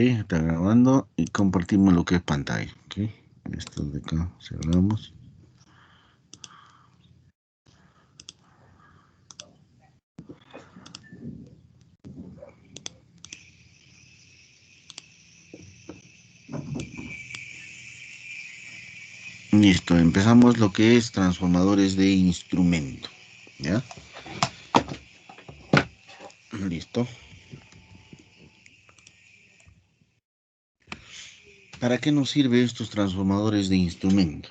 está grabando y compartimos lo que es pantalla. Ok, esto de acá cerramos. Listo, empezamos lo que es transformadores de instrumento. ¿Ya? Listo. ¿Para qué nos sirven estos transformadores de instrumento?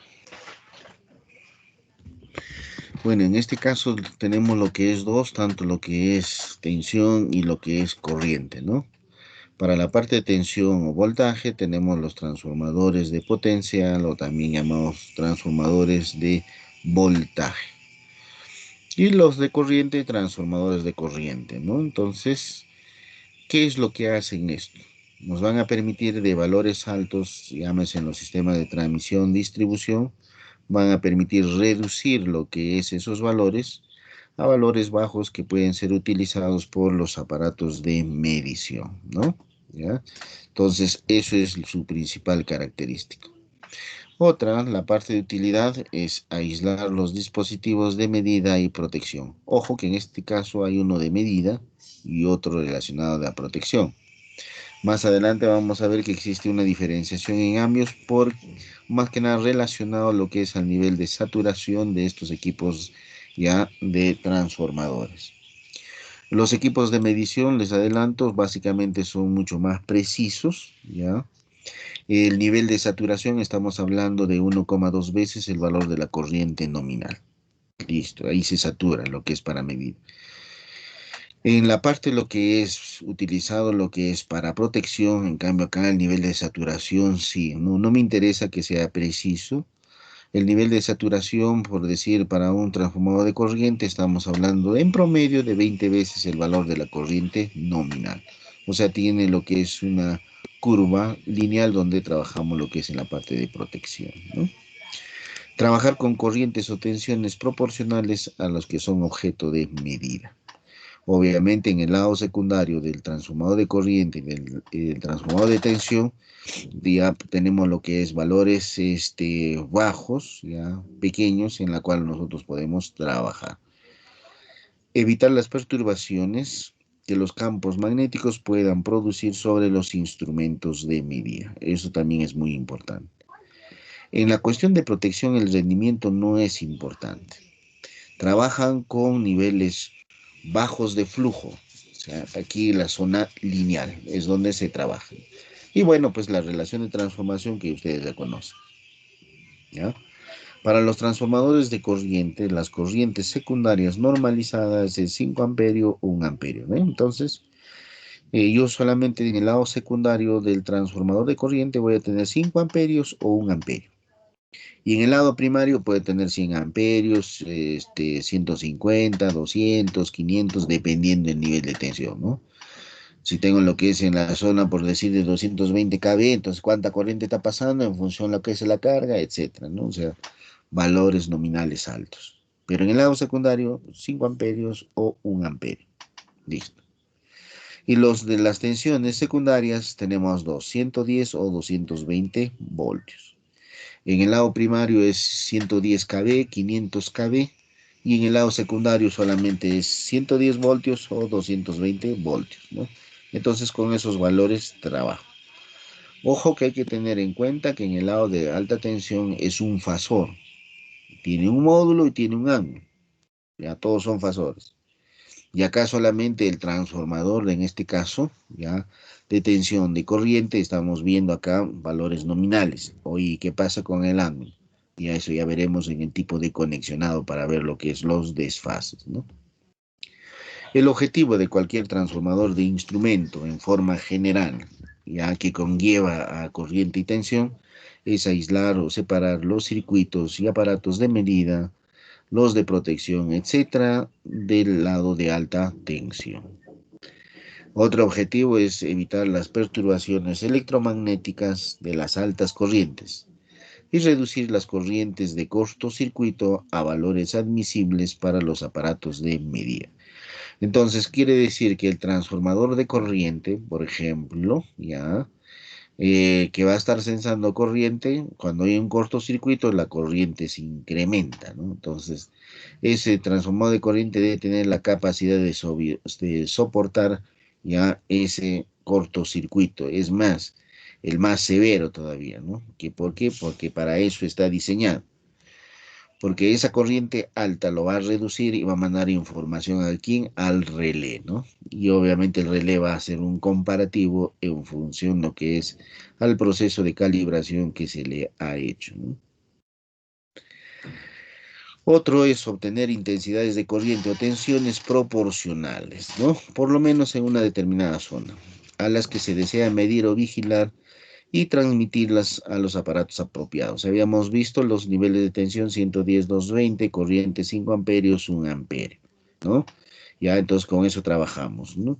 Bueno, en este caso tenemos lo que es dos, tanto lo que es tensión y lo que es corriente, ¿no? Para la parte de tensión o voltaje tenemos los transformadores de potencial o también llamados transformadores de voltaje. Y los de corriente, transformadores de corriente, ¿no? Entonces, ¿qué es lo que hacen esto? Nos van a permitir de valores altos, llámese en los sistemas de transmisión, distribución, van a permitir reducir lo que es esos valores a valores bajos que pueden ser utilizados por los aparatos de medición, ¿no? ¿Ya? Entonces, eso es su principal característica. Otra, la parte de utilidad, es aislar los dispositivos de medida y protección. Ojo que en este caso hay uno de medida y otro relacionado a la protección. Más adelante vamos a ver que existe una diferenciación en ambios por más que nada relacionado a lo que es al nivel de saturación de estos equipos ya de transformadores. Los equipos de medición, les adelanto, básicamente son mucho más precisos, ¿ya? El nivel de saturación, estamos hablando de 1,2 veces el valor de la corriente nominal. Listo, ahí se satura lo que es para medir. En la parte lo que es utilizado, lo que es para protección, en cambio acá el nivel de saturación, sí, no me interesa que sea preciso. El nivel de saturación, por decir, para un transformador de corriente, estamos hablando en promedio de 20 veces el valor de la corriente nominal. O sea, tiene lo que es una curva lineal donde trabajamos lo que es en la parte de protección, ¿no? Trabajar con corrientes o tensiones proporcionales a los que son objeto de medida. Obviamente en el lado secundario del transformador de corriente y del transformador de tensión, ya tenemos lo que es valores bajos, ya pequeños, en la cual nosotros podemos trabajar. Evitar las perturbaciones que los campos magnéticos puedan producir sobre los instrumentos de medida. Eso también es muy importante. En la cuestión de protección, el rendimiento no es importante. Trabajan con niveles bajos de flujo. O sea, aquí la zona lineal es donde se trabaja. Y bueno, pues la relación de transformación que ustedes ya conocen, ¿ya? Para los transformadores de corriente, las corrientes secundarias normalizadas es 5 amperios o 1 amperio, ¿no? Entonces, yo solamente en el lado secundario del transformador de corriente voy a tener 5 amperios o 1 amperio. Y en el lado primario puede tener 100 amperios, 150, 200, 500, dependiendo del nivel de tensión, ¿no? Si tengo lo que es en la zona, por decir, de 220 kV, entonces cuánta corriente está pasando en función de lo que es la carga, etcétera, ¿no? O sea, valores nominales altos. Pero en el lado secundario, 5 amperios o 1 amperio. Listo. Y los de las tensiones secundarias tenemos 210 o 220 voltios. En el lado primario es 110 kV, 500 kV. Y en el lado secundario solamente es 110 voltios o 220 voltios, ¿no? Entonces con esos valores trabajo. Ojo que hay que tener en cuenta que en el lado de alta tensión es un fasor. Tiene un módulo y tiene un ángulo. Ya todos son fasores. Y acá solamente el transformador, en este caso, ya de tensión de corriente, estamos viendo acá valores nominales. Oye, ¿qué pasa con el ángulo? Y a eso ya veremos en el tipo de conexionado para ver lo que es los desfases, ¿no? El objetivo de cualquier transformador de instrumento en forma general, ya que conlleva a corriente y tensión, es aislar o separar los circuitos y aparatos de medida, los de protección, etcétera, del lado de alta tensión. Otro objetivo es evitar las perturbaciones electromagnéticas de las altas corrientes y reducir las corrientes de cortocircuito a valores admisibles para los aparatos de medida. Entonces, quiere decir que el transformador de corriente, por ejemplo, ya que va a estar sensando corriente. Cuando hay un cortocircuito, la corriente se incrementa, ¿no? Entonces, ese transformador de corriente debe tener la capacidad de soportar ya ese cortocircuito. Es más, el más severo todavía, ¿no? ¿Por qué? Porque para eso está diseñado. Porque esa corriente alta lo va a reducir y va a mandar información a quién, al relé, ¿no? Y obviamente el relé va a hacer un comparativo en función de lo que es al proceso de calibración que se le ha hecho, ¿no? Otro es obtener intensidades de corriente o tensiones proporcionales, ¿no? Por lo menos en una determinada zona, a las que se desea medir o vigilar y transmitirlas a los aparatos apropiados. Habíamos visto los niveles de tensión 110, 220, corriente 5 amperios, 1 amperio, ¿no? Ya entonces con eso trabajamos, ¿no?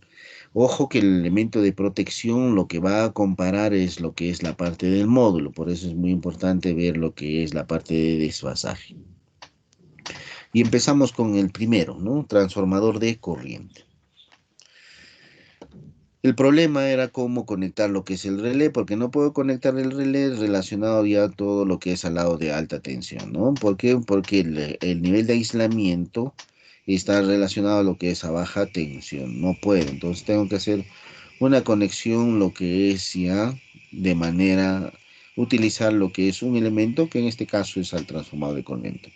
Ojo que el elemento de protección lo que va a comparar es lo que es la parte del módulo, por eso es muy importante ver lo que es la parte de desfasaje. Y empezamos con el primero, ¿no? Transformador de corriente. El problema era cómo conectar lo que es el relé, porque no puedo conectar el relé relacionado ya a todo lo que es al lado de alta tensión, ¿no? ¿Por qué? Porque el nivel de aislamiento está relacionado a lo que es a baja tensión. No puedo, entonces tengo que hacer una conexión, lo que es ya de manera, utilizar lo que es un elemento, que en este caso es al transformador de corriente.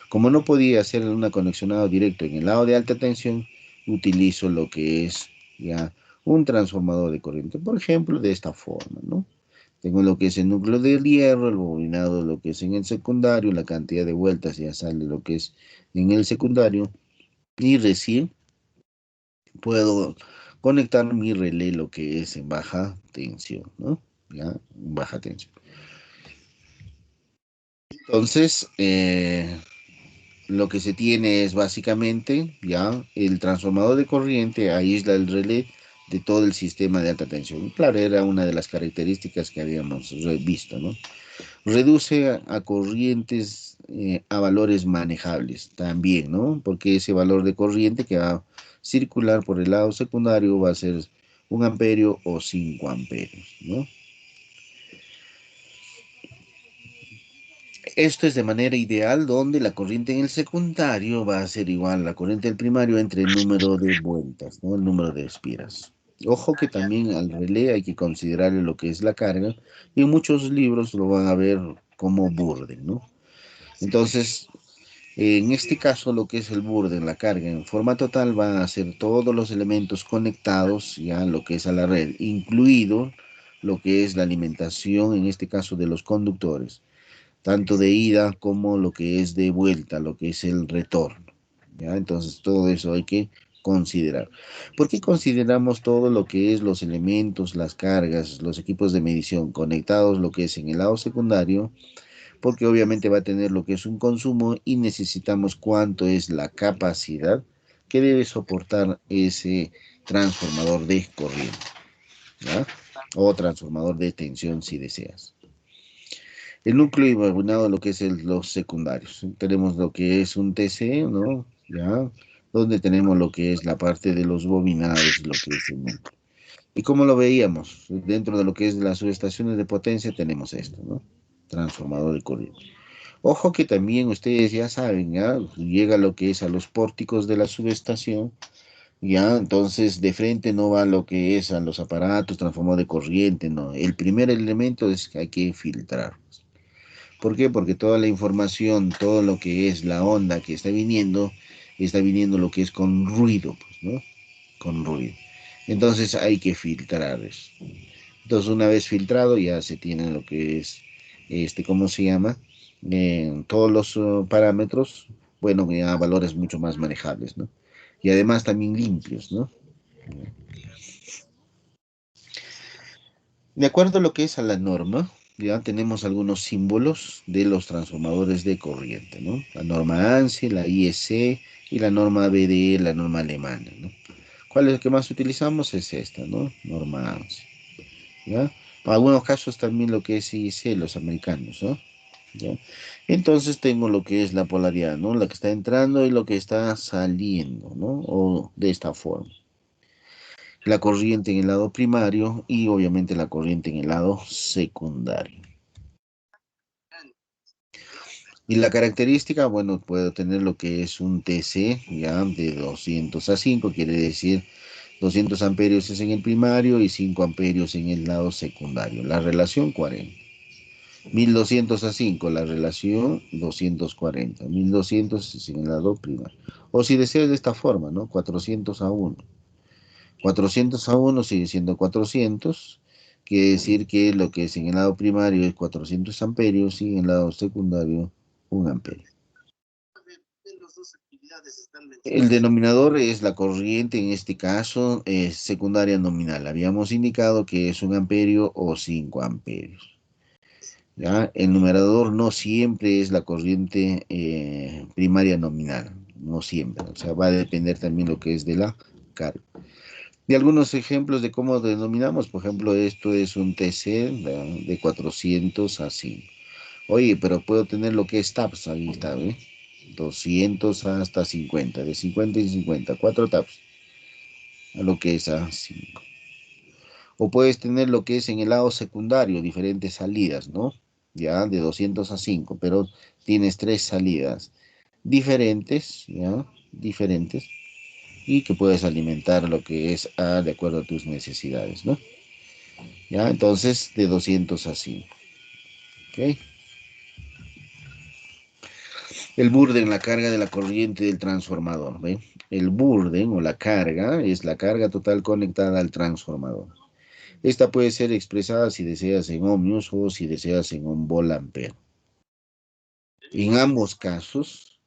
Como no podía hacer una conexionado directo en el lado de alta tensión, utilizo lo que es ya un transformador de corriente, por ejemplo, de esta forma, ¿no? Tengo lo que es el núcleo del hierro, el bobinado, lo que es en el secundario, la cantidad de vueltas ya sale lo que es en el secundario, y recién puedo conectar mi relé, lo que es en baja tensión, ¿no? Ya, en baja tensión. Entonces, lo que se tiene es básicamente ya el transformador de corriente aísla el relé de todo el sistema de alta tensión. Claro, era una de las características que habíamos visto, ¿no? Reduce a corrientes a valores manejables también, ¿no? Porque ese valor de corriente que va a circular por el lado secundario va a ser 1 amperio o 5 amperios, ¿no? Esto es de manera ideal donde la corriente en el secundario va a ser igual a la corriente del primario entre el número de vueltas, ¿no? El número de espiras. Ojo que también al relé hay que considerarle lo que es la carga y en muchos libros lo van a ver como burden, ¿no? Entonces, en este caso lo que es el burden, la carga en forma total van a ser todos los elementos conectados ya lo que es a la red, incluido lo que es la alimentación, en este caso de los conductores tanto de ida como lo que es de vuelta, lo que es el retorno. ¿Ya? Entonces todo eso hay que considerar. ¿Por qué consideramos todo lo que es los elementos, las cargas, los equipos de medición conectados, lo que es en el lado secundario? Porque obviamente va a tener lo que es un consumo y necesitamos cuánto es la capacidad que debe soportar ese transformador de corriente, ¿ya? O transformador de tensión si deseas. El núcleo y bobinado, lo que es los secundarios. Tenemos lo que es un TC, ¿no? Ya, donde tenemos lo que es la parte de los bobinados, lo que es el núcleo. Y como lo veíamos, dentro de lo que es las subestaciones de potencia tenemos esto, ¿no? Transformador de corriente. Ojo que también ustedes ya saben, ¿ya? Llega lo que es a los pórticos de la subestación, ya, entonces de frente no va lo que es a los aparatos, transformador de corriente, no. El primer elemento es que hay que filtrar. ¿Por qué? Porque toda la información, todo lo que es la onda que está viniendo lo que es con ruido, pues, ¿no? Con ruido. Entonces hay que filtrar eso. Entonces una vez filtrado ya se tiene lo que es, ¿cómo se llama? Todos los parámetros, bueno, ya valores mucho más manejables, ¿no? Y además también limpios, ¿no? De acuerdo a lo que es a la norma, ya tenemos algunos símbolos de los transformadores de corriente, ¿no? La norma ANSI, la IEC y la norma BDE, la norma alemana, ¿no? ¿Cuál es el que más utilizamos? Es esta, ¿no? Norma ANSI, ¿ya? En algunos casos también lo que es IEC, los americanos, ¿no? ¿Ya? Entonces tengo lo que es la polaridad, ¿no? La que está entrando y lo que está saliendo, ¿no? O de esta forma. la corriente en el lado primario y obviamente la corriente en el lado secundario. Y la característica, bueno, puedo tener lo que es un TC, ya, de 200 a 5, quiere decir 200 amperios es en el primario y 5 amperios en el lado secundario. La relación 40. 1200 a 5, la relación 240. 1200 es en el lado primario. O si deseas de esta forma, ¿no? 400 a 1. 400 a 1 sigue siendo 400. Quiere decir que lo que es en el lado primario es 400 amperios y en el lado secundario 1 amperio. El denominador es la corriente, en este caso es secundaria nominal. Habíamos indicado que es 1 amperio o 5 amperios. ¿Ya? El numerador no siempre es la corriente primaria nominal, no siempre. O sea, va a depender también lo que es de la carga. Y algunos ejemplos de cómo denominamos, por ejemplo, esto es un TC de 400 a 5. Oye, pero puedo tener lo que es TAPS, ahí está, ¿ve? 200 hasta 50, de 50 y 50, 4 TAPS, a lo que es a 5. O puedes tener lo que es en el lado secundario, diferentes salidas, ¿no? Ya, de 200 a 5, pero tienes 3 salidas diferentes, ¿ya? Diferentes, y que puedes alimentar lo que es A de acuerdo a tus necesidades, ¿no? Ya, entonces de 200 a 5, ¿ok? El burden, la carga de la corriente del transformador, ¿ve? El burden o la carga es la carga total conectada al transformador. Esta puede ser expresada si deseas en ohmios o si deseas en un volt-ampere. En ambos casos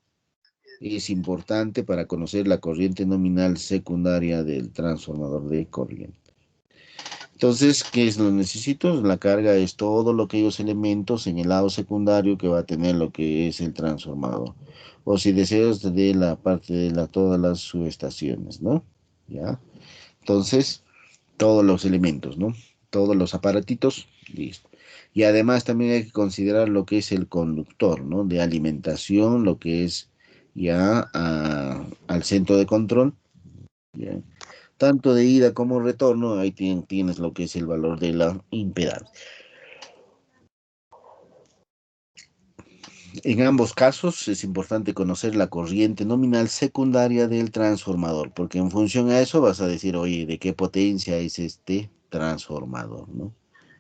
es importante para conocer la corriente nominal secundaria del transformador de corriente. Entonces, ¿qué es lo que necesito? La carga es todo lo que los elementos en el lado secundario que va a tener lo que es el transformador. O si deseas de la parte de todas las subestaciones, ¿no? ¿Ya? Entonces, todos los elementos, ¿no? Todos los aparatitos, listo. Y además también hay que considerar lo que es el conductor, ¿no? De alimentación, lo que es ya al centro de control, ¿ya? Tanto de ida como retorno, ahí tienes lo que es el valor de la impedancia. En ambos casos es importante conocer la corriente nominal secundaria del transformador, porque en función a eso vas a decir, oye, ¿de qué potencia es este transformador, ¿no?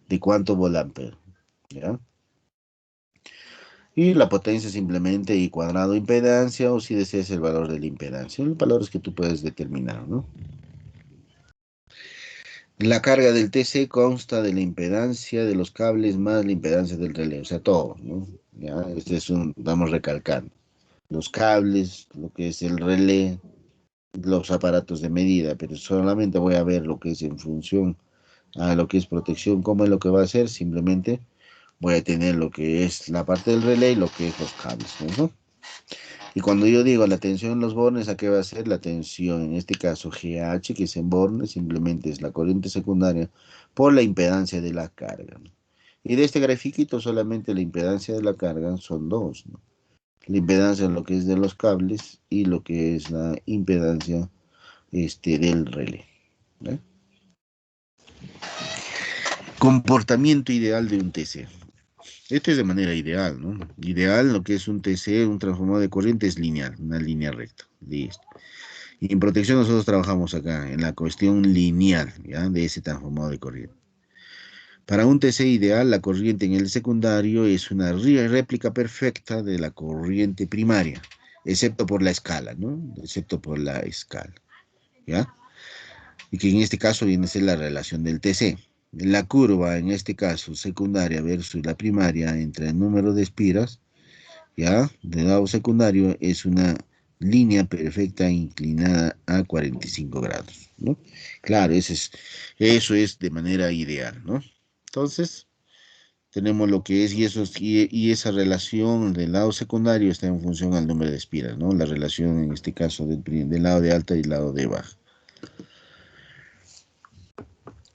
¿De cuánto volt-ampere? ¿Ya? Y la potencia simplemente I cuadrado impedancia, o si deseas el valor de la impedancia, el valor es que tú puedes determinar, ¿no? La carga del TC consta de la impedancia de los cables más la impedancia del relé, o sea, todo, ¿no? Ya, este es vamos recalcando. Los cables, lo que es el relé, los aparatos de medida, pero solamente voy a ver lo que es en función a lo que es protección, cómo es lo que va a hacer, simplemente voy a tener lo que es la parte del relé y lo que es los cables, ¿no? Y cuando yo digo la tensión en los bornes, ¿a qué va a ser? La tensión, en este caso GH, que es en bornes, simplemente es la corriente secundaria por la impedancia de la carga, ¿no? Y de este grafiquito solamente la impedancia de la carga son dos, ¿no? La impedancia lo que es de los cables y lo que es la impedancia del relé, ¿eh? Comportamiento ideal de un TC. Esto es de manera ideal, ¿no? Ideal, lo que es un TC, un transformador de corriente, es lineal, una línea recta. Listo. Y en protección nosotros trabajamos acá, en la cuestión lineal, ¿ya? De ese transformador de corriente. Para un TC ideal, la corriente en el secundario es una réplica perfecta de la corriente primaria, excepto por la escala, ¿no? Excepto por la escala, ¿ya? Y que en este caso viene a ser la relación del TC. La curva, en este caso, secundaria versus la primaria entre el número de espiras, ¿ya? Del lado secundario es una línea perfecta inclinada a 45 grados, ¿no? Claro, eso es de manera ideal, ¿no? Entonces, tenemos lo que es, y esa relación del lado secundario está en función al número de espiras, ¿no? La relación en este caso del lado de alta y el lado de baja.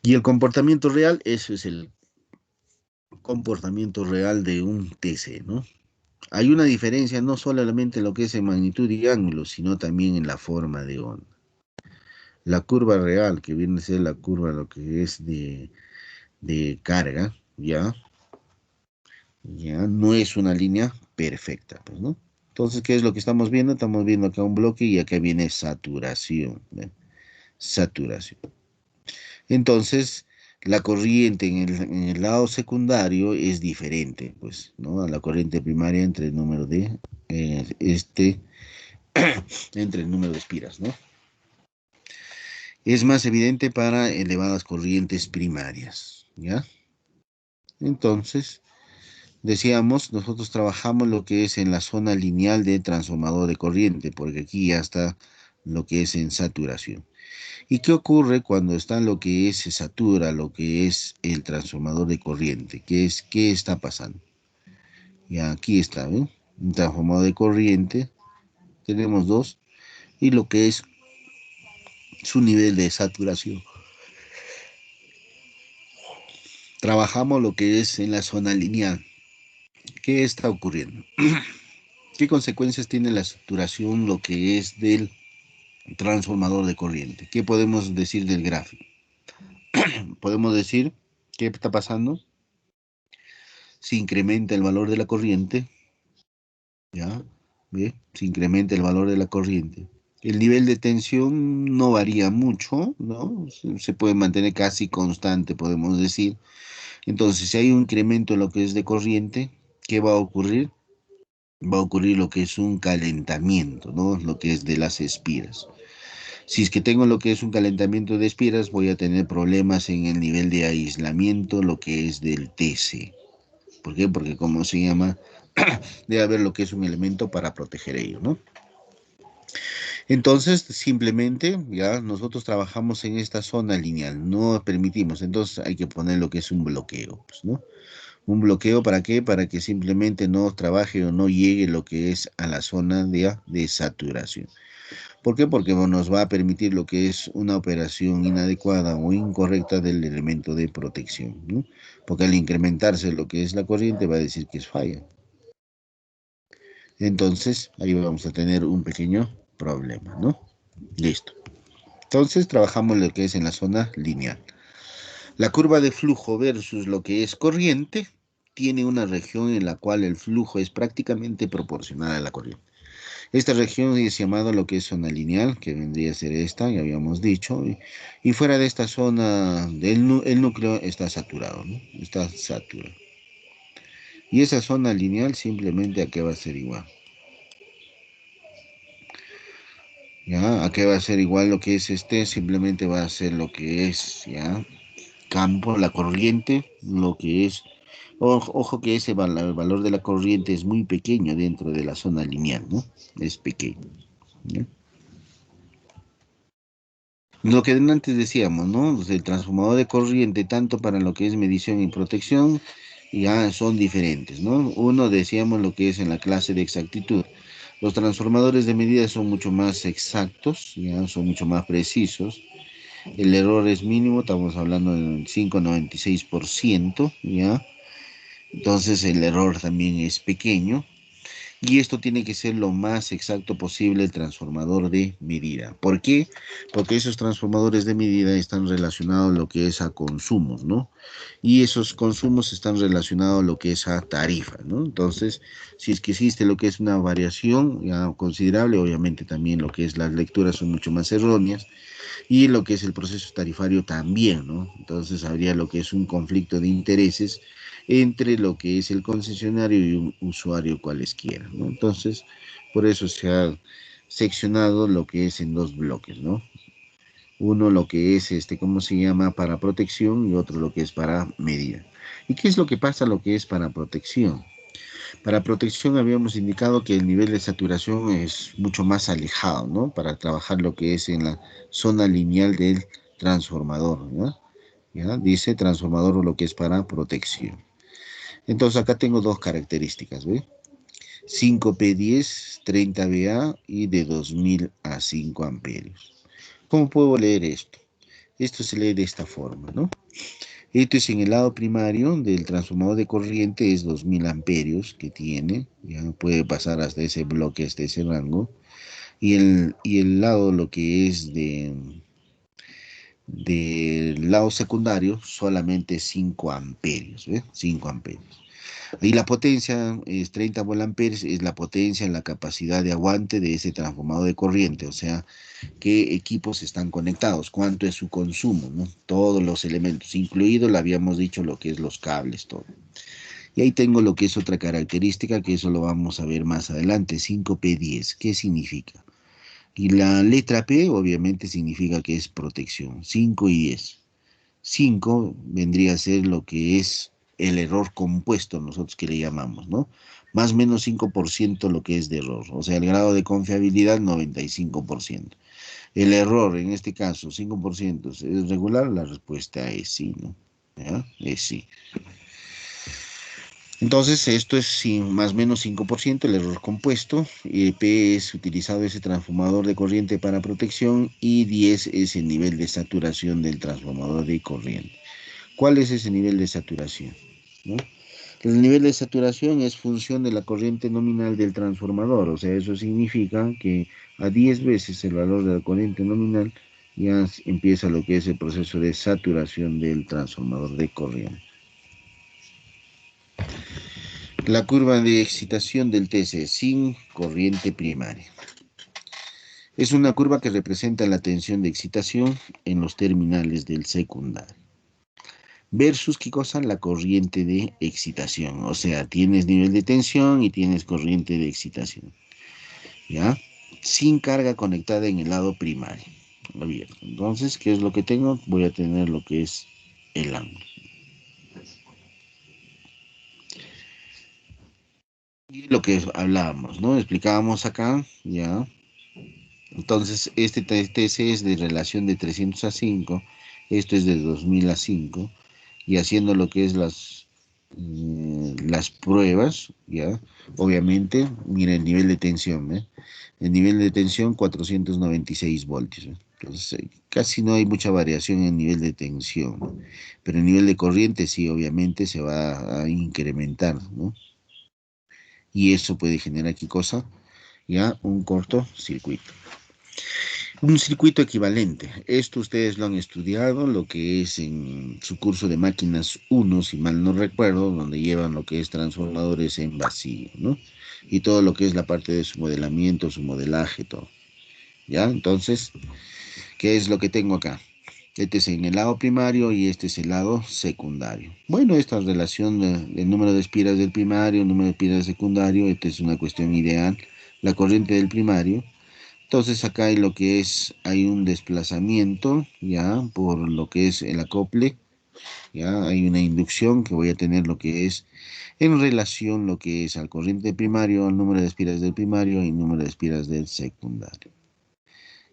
Y el comportamiento real, eso es el comportamiento real de un TC, ¿no? Hay una diferencia no solamente en lo que es en magnitud y ángulo, sino también en la forma de onda. la curva real, que viene a ser la curva lo que es de carga, ya no es una línea perfecta, pues, ¿no? Entonces, ¿qué es lo que estamos viendo? Estamos viendo acá un bloque y acá viene saturación, ¿ve? Saturación. Entonces, la corriente en el lado secundario es diferente, pues, ¿no? A la corriente primaria entre el número de, este, entre el número de espiras, ¿no? Es más evidente para elevadas corrientes primarias, ¿ya? Entonces, decíamos, nosotros trabajamos lo que es en la zona lineal de transformador de corriente, porque aquí ya está lo que es en saturación. ¿Y qué ocurre cuando está en lo que es, se satura, lo que es el transformador de corriente? ¿Qué está pasando? Ya aquí está, ¿ven? Un transformador de corriente, tenemos dos, y lo que es su nivel de saturación. Trabajamos lo que es en la zona lineal. ¿Qué está ocurriendo? ¿Qué consecuencias tiene la saturación, lo que es del transformador de corriente? ¿Qué podemos decir del gráfico? Podemos decir, ¿qué está pasando? Se incrementa el valor de la corriente, ¿ya? ¿Ve? Se incrementa el valor de la corriente. El nivel de tensión no varía mucho, ¿no? Se puede mantener casi constante, podemos decir. Entonces, si hay un incremento en lo que es de corriente, ¿qué va a ocurrir? Va a ocurrir lo que es un calentamiento, ¿no? Lo que es de las espiras. Si es que tengo lo que es un calentamiento de espiras, voy a tener problemas en el nivel de aislamiento, lo que es del TC. ¿Por qué? Porque como se llama, debe haber lo que es un elemento para proteger ello, ¿no? Entonces, simplemente, ya nosotros trabajamos en esta zona lineal, no permitimos, entonces hay que poner lo que es un bloqueo, pues, ¿no? Un bloqueo, ¿para qué? Para que simplemente no trabaje o no llegue lo que es a la zona de saturación. ¿Por qué? Porque nos va a permitir lo que es una operación inadecuada o incorrecta del elemento de protección, ¿no? Porque al incrementarse lo que es la corriente va a decir que es falla. Entonces, ahí vamos a tener un pequeño problema, ¿no? Listo. Entonces, trabajamos lo que es en la zona lineal. La curva de flujo versus lo que es corriente tiene una región en la cual el flujo es prácticamente proporcional a la corriente. Esta región es llamada lo que es zona lineal, que vendría a ser esta, ya habíamos dicho, y fuera de esta zona, el núcleo está saturado, ¿no? Está saturado. Y esa zona lineal simplemente aquí va a ser igual. ¿Ya? Aquí va a ser igual lo que es este, simplemente va a ser lo que es, ¿ya? Campo, la corriente, lo que es. Ojo que el valor de la corriente es muy pequeño dentro de la zona lineal, ¿no? Es pequeño, ¿ya? Lo que antes decíamos, ¿no? Pues el transformador de corriente, tanto para lo que es medición y protección, ya son diferentes, ¿no? Uno decíamos lo que es en la clase de exactitud. Los transformadores de medida son mucho más exactos, ya son mucho más precisos. El error es mínimo, estamos hablando del 5,96%, ¿ya? Entonces el error también es pequeño. Y esto tiene que ser lo más exacto posible el transformador de medida. ¿Por qué? Porque esos transformadores de medida están relacionados a lo que es a consumos, ¿no? Y esos consumos están relacionados a lo que es a tarifa, ¿no? Entonces, si es que existe lo que es una variación ya considerable, obviamente también lo que es las lecturas son mucho más erróneas y lo que es el proceso tarifario también, ¿no? Entonces habría lo que es un conflicto de intereses entre lo que es el concesionario y un usuario cualesquiera, ¿no? Entonces, por eso se ha seccionado lo que es en dos bloques, ¿no? Uno lo que es, ¿cómo se llama? Para protección y otro lo que es para medida. ¿Y qué es lo que pasa lo que es para protección? Para protección habíamos indicado que el nivel de saturación es mucho más alejado, ¿no? Para trabajar lo que es en la zona lineal del transformador, ¿no? ¿Ya? Dice transformador o lo que es para protección. Entonces acá tengo dos características, ¿ve? 5P10, 30VA y de 2000 a 5 amperios. ¿Cómo puedo leer esto? Esto se lee de esta forma, ¿no? Esto es en el lado primario del transformador de corriente, es 2000 amperios que tiene, ya puede pasar hasta ese bloque, hasta ese rango. Y el lado lo que es del lado secundario solamente 5 amperios, ¿ve? 5 amperios. Y la potencia es 30 volamperes, es la potencia, la capacidad de aguante de ese transformador de corriente, o sea, qué equipos están conectados, cuánto es su consumo, ¿no? Todos los elementos, incluido, le habíamos dicho, lo que es los cables, todo. Y ahí tengo lo que es otra característica, que eso lo vamos a ver más adelante, 5P10. ¿Qué significa? Y la letra P obviamente significa que es protección, 5 y 10. 5 vendría a ser lo que es el error compuesto, nosotros que le llamamos, ¿no? Más o menos 5% lo que es de error, o sea, el grado de confiabilidad 95%. El error, en este caso, 5%, ¿es regular? La respuesta es sí, ¿no? ¿Ya? Es sí. Entonces, esto es más o menos 5% el error compuesto. P es utilizado ese transformador de corriente para protección y 10 es el nivel de saturación del transformador de corriente. ¿Cuál es ese nivel de saturación? ¿No? El nivel de saturación es función de la corriente nominal del transformador, o sea, eso significa que a 10 veces el valor de la corriente nominal ya empieza lo que es el proceso de saturación del transformador de corriente. La curva de excitación del TC sin corriente primaria. Es una curva que representa la tensión de excitación en los terminales del secundario. Versus, ¿qué cosa? La corriente de excitación. O sea, tienes nivel de tensión y tienes corriente de excitación. ¿Ya? Sin carga conectada en el lado primario. Abierto. Entonces, ¿qué es lo que tengo? Voy a tener lo que es el ángulo. Y lo que hablábamos, ¿no? Explicábamos acá, ¿ya? Entonces, este TC es de relación de 300 a 5, esto es de 2000 a 5, y haciendo lo que es las pruebas, ¿ya? Obviamente, mira el nivel de tensión, ¿eh? El nivel de tensión 496 voltios, ¿eh? Entonces, casi no hay mucha variación en el nivel de tensión, ¿no? Pero el nivel de corriente sí, obviamente, se va a incrementar, ¿no? Y eso puede generar, ¿qué cosa? Ya, un cortocircuito. Un circuito equivalente. Esto ustedes lo han estudiado, lo que es en su curso de máquinas uno, si mal no recuerdo, donde llevan lo que es transformadores en vacío, ¿no? Y todo lo que es la parte de su modelamiento, su modelaje, todo. ¿Ya? Entonces, ¿qué es lo que tengo acá? Este es en el lado primario y este es el lado secundario. Bueno, esta relación del número de espiras del primario, el número de espiras del secundario, esta es una cuestión ideal. La corriente del primario. Entonces acá hay lo que es, hay un desplazamiento, ya, por lo que es el acople, ya, hay una inducción que voy a tener lo que es en relación lo que es al corriente primario, al número de espiras del primario y número de espiras del secundario.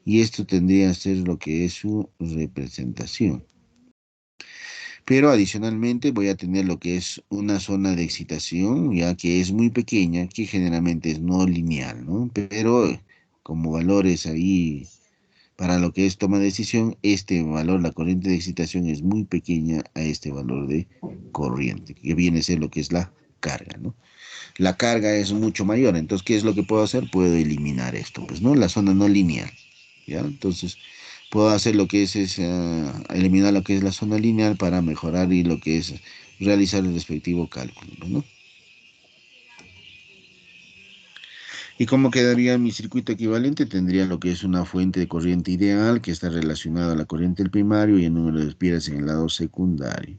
Y esto tendría que ser lo que es su representación. Pero adicionalmente voy a tener lo que es una zona de excitación, ya que es muy pequeña, que generalmente es no lineal, ¿no? Pero como valores ahí para lo que es toma de decisión, este valor, la corriente de excitación es muy pequeña a este valor de corriente, que viene a ser lo que es la carga, ¿no? La carga es mucho mayor, entonces, ¿qué es lo que puedo hacer? Puedo eliminar esto, pues, ¿no? La zona no lineal, ¿ya? Entonces, puedo hacer lo que es eliminar lo que es la zona lineal para mejorar y lo que es realizar el respectivo cálculo, ¿no? ¿Y cómo quedaría mi circuito equivalente? Tendría lo que es una fuente de corriente ideal que está relacionada a la corriente del primario y el número de espiras en el lado secundario.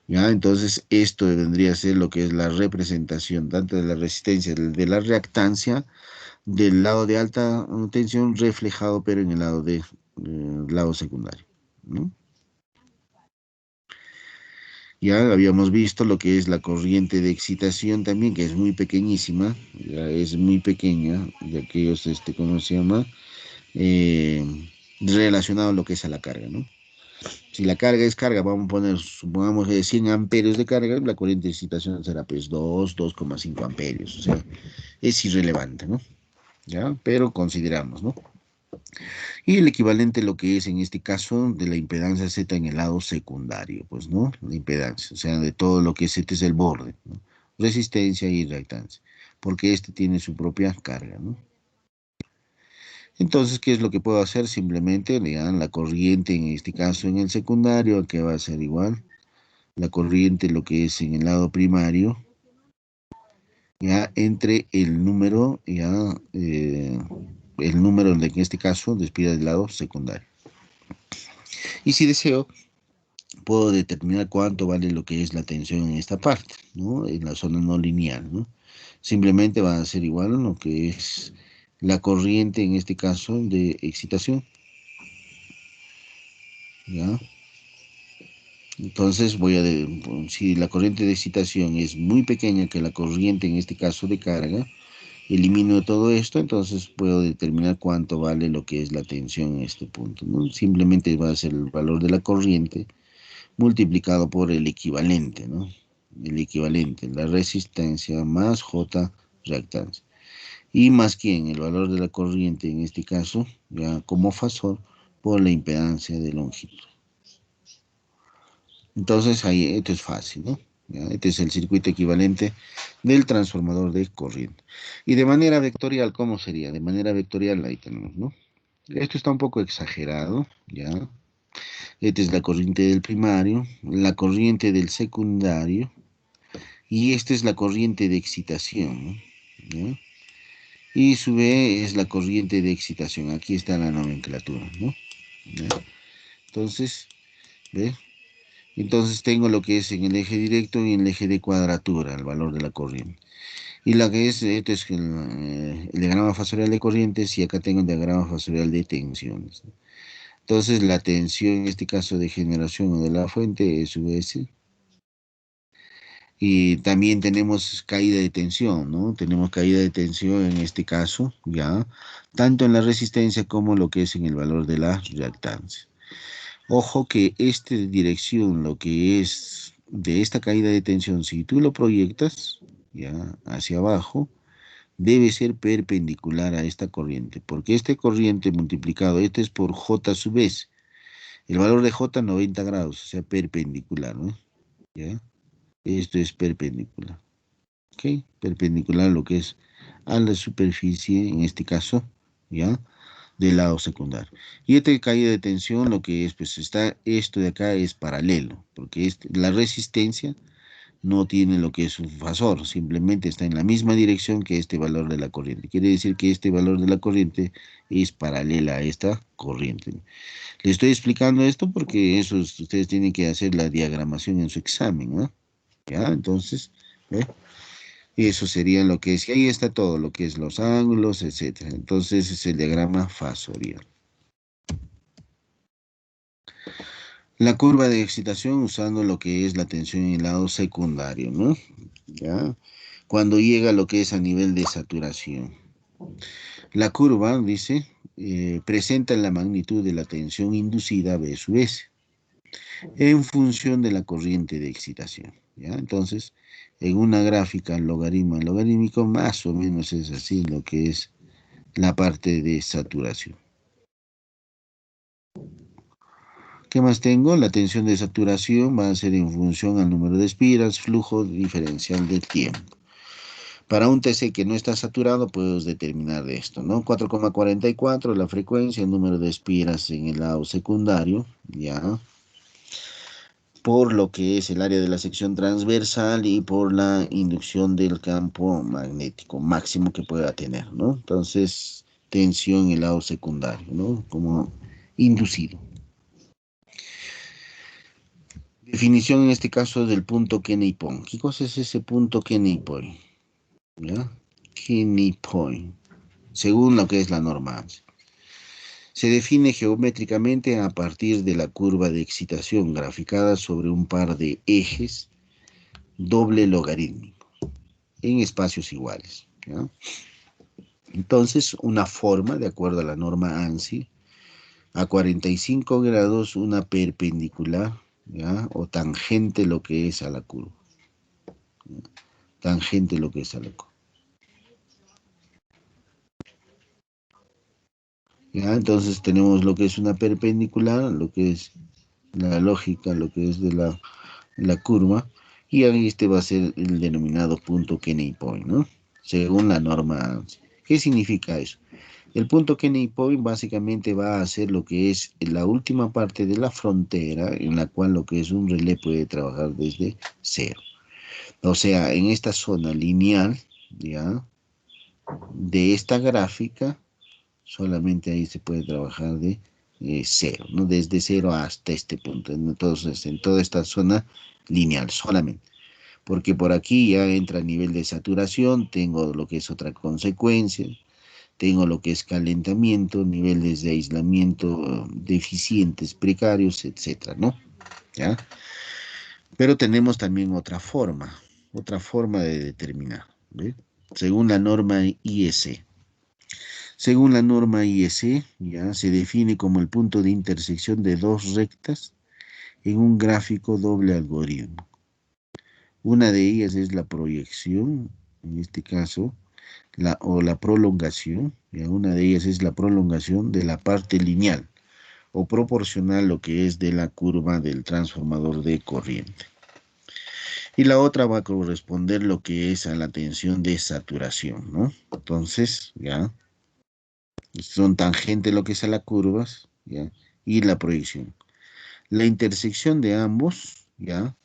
¿Ya? Entonces, esto vendría a ser lo que es la representación tanto de la resistencia de la reactancia del lado de alta tensión reflejado, pero en el lado de lado secundario, ¿no? Ya habíamos visto lo que es la corriente de excitación también, que es muy pequeñísima, ya es muy pequeña, de aquellos, ¿cómo se llama? Eh, Relacionado a lo que es a la carga, ¿no? Si la carga es carga, vamos a poner, supongamos, 100 amperios de carga, la corriente de excitación será pues 2,5 amperios, o sea, es irrelevante, ¿no? ¿Ya? Pero consideramos, ¿no? Y el equivalente lo que es en este caso de la impedancia Z en el lado secundario, pues, ¿no? La impedancia, o sea, de todo lo que es este es el borde, ¿no? Resistencia y reactancia, porque este tiene su propia carga, ¿no? Entonces, ¿qué es lo que puedo hacer? Simplemente, ya, la corriente, en este caso en el secundario, que va a ser igual, la corriente, lo que es en el lado primario, ya, entre el número, ya, el número de que en este caso despida del lado secundario. Y si deseo, puedo determinar cuánto vale lo que es la tensión en esta parte, ¿no? En la zona no lineal, ¿no? Simplemente va a ser igual a lo que es la corriente, en este caso, de excitación, ¿ya? Entonces si la corriente de excitación es muy pequeña que la corriente, en este caso de carga, elimino todo esto, entonces puedo determinar cuánto vale lo que es la tensión en este punto, ¿no? Simplemente va a ser el valor de la corriente multiplicado por el equivalente, ¿no? El equivalente, la resistencia más J reactancia. Y más quién, el valor de la corriente en este caso, ya como fasor, por la impedancia de longitud. Entonces ahí esto es fácil, ¿no? ¿Ya? Este es el circuito equivalente del transformador de corriente. Y de manera vectorial, ¿cómo sería? De manera vectorial ahí tenemos, ¿no? Esto está un poco exagerado, ¿ya? Esta es la corriente del primario, la corriente del secundario, y esta es la corriente de excitación, ¿no? ¿Ya? Y su B es la corriente de excitación. Aquí está la nomenclatura, ¿no? ¿Ya? Entonces, ¿ve? Entonces tengo lo que es en el eje directo y en el eje de cuadratura, el valor de la corriente. Y la que es, esto es el diagrama fasorial de corrientes y acá tengo el diagrama fasorial de tensiones, ¿no? Entonces la tensión en este caso de generación o de la fuente es VS. Y también tenemos caída de tensión, ¿no? Tenemos caída de tensión en este caso, ya, tanto en la resistencia como lo que es en el valor de la reactancia. Ojo que esta dirección, lo que es de esta caída de tensión, si tú lo proyectas, ya, hacia abajo, debe ser perpendicular a esta corriente, porque esta corriente multiplicado, este es por J sub S, el valor de J 90 grados, o sea, perpendicular, ¿no? ¿Ya? Esto es perpendicular. ¿Ok? Perpendicular a lo que es a la superficie, en este caso, ¿ya? Del lado secundario. Y esta caída de tensión, lo que es, pues está, esto de acá es paralelo, porque la resistencia no tiene lo que es un fasor, simplemente está en la misma dirección que este valor de la corriente. Quiere decir que este valor de la corriente es paralela a esta corriente. Le estoy explicando esto porque eso ustedes tienen que hacer la diagramación en su examen, ¿no? ¿Ya? Entonces, ¿ve? Y eso sería lo que es, y ahí está todo, lo que es los ángulos, etcétera. Entonces es el diagrama fasorial. La curva de excitación usando lo que es la tensión en el lado secundario, ¿no? ¿Ya? Cuando llega a lo que es a nivel de saturación. La curva, dice, presenta la magnitud de la tensión inducida B sub S en función de la corriente de excitación, ¿ya? Entonces, en una gráfica logaritmo logarítmico, más o menos es así lo que es la parte de saturación. ¿Qué más tengo? La tensión de saturación va a ser en función al número de espiras, flujo diferencial del tiempo. Para un TC que no está saturado, puedes determinar de esto, ¿no? 4,44 la frecuencia, el número de espiras en el lado secundario, ya, por lo que es el área de la sección transversal y por la inducción del campo magnético máximo que pueda tener, ¿no? Entonces, tensión en el lado secundario, ¿no? Como inducido. Definición en este caso del punto Kenny Point. ¿Qué cosa es ese punto Kenny Point? ¿Ya? Kenny Point, según lo que es la norma. Se define geométricamente a partir de la curva de excitación graficada sobre un par de ejes doble logarítmico en espacios iguales, ¿ya? Entonces, una forma, de acuerdo a la norma ANSI, a 45 grados una perpendicular, ¿ya? O tangente lo que es a la curva, ¿ya? Tangente lo que es a la curva. ¿Ya? Entonces tenemos lo que es una perpendicular, lo que es la lógica, lo que es de la curva, y ahí este va a ser el denominado punto Kenny Point, ¿no? Según la norma ANSI. ¿Qué significa eso? El punto Kennedy Point básicamente va a ser lo que es la última parte de la frontera en la cual lo que es un relé puede trabajar desde cero. O sea, en esta zona lineal, ¿ya? De esta gráfica, solamente ahí se puede trabajar de cero, ¿no? Desde cero hasta este punto, entonces en toda esta zona lineal solamente. Porque por aquí ya entra a nivel de saturación, tengo lo que es otra consecuencia, tengo lo que es calentamiento, niveles de aislamiento deficientes, precarios, etcétera, ¿no? ¿Ya? Pero tenemos también otra forma de determinar, ¿ve? Según la norma IEC. Según la norma IEC, ya se define como el punto de intersección de dos rectas en un gráfico doble algoritmo. Una de ellas es la proyección, en este caso, o la prolongación, ya una de ellas es la prolongación de la parte lineal o proporcional lo que es de la curva del transformador de corriente. Y la otra va a corresponder lo que es a la tensión de saturación, ¿no? Entonces, ya, son tangentes lo que es a las curvas, ya, y la proyección. La intersección de ambos, ya,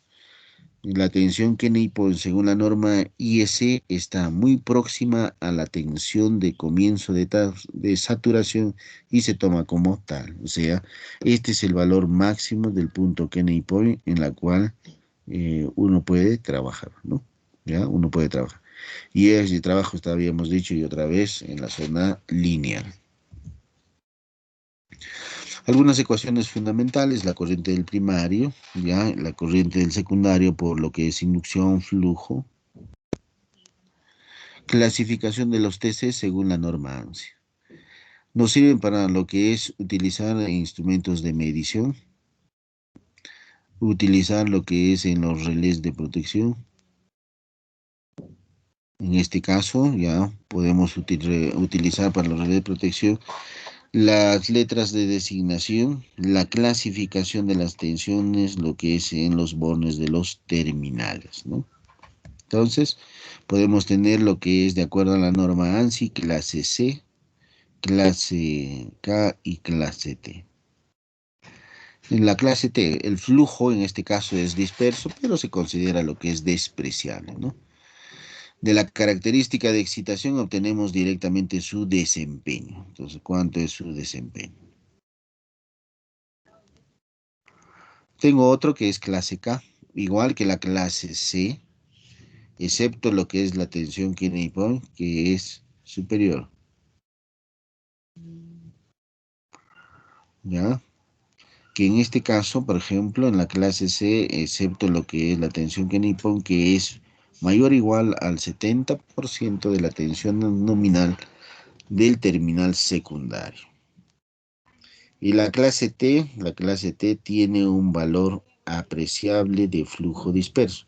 la tensión Kennedy según la norma IEC está muy próxima a la tensión de comienzo de saturación y se toma como tal. O sea, este es el valor máximo del punto Kennedy Point en la cual uno puede trabajar, ¿no? ¿Ya? Uno puede trabajar. Y ese trabajo está, habíamos dicho y otra vez, en la zona lineal. Algunas ecuaciones fundamentales, la corriente del primario, ya, la corriente del secundario por lo que es inducción, flujo, clasificación de los TC según la norma ANSI. Nos sirven para lo que es utilizar instrumentos de medición, utilizar lo que es en los relés de protección. En este caso ya podemos utilizar para los relés de protección las letras de designación, la clasificación de las tensiones, lo que es en los bornes de los terminales, ¿no? Entonces, podemos tener lo que es de acuerdo a la norma ANSI, clase C, clase K y clase T. En la clase T, el flujo en este caso es disperso, pero se considera lo que es despreciable, ¿no? De la característica de excitación obtenemos directamente su desempeño. Entonces, ¿cuánto es su desempeño? Tengo otro que es clase K, igual que la clase C, excepto lo que es la tensión Kennedy Point, que es superior. ¿Ya? Que en este caso, por ejemplo, en la clase C, excepto lo que es la tensión Kennedy Point, que es mayor o igual al 70% de la tensión nominal del terminal secundario. Y la clase T tiene un valor apreciable de flujo disperso.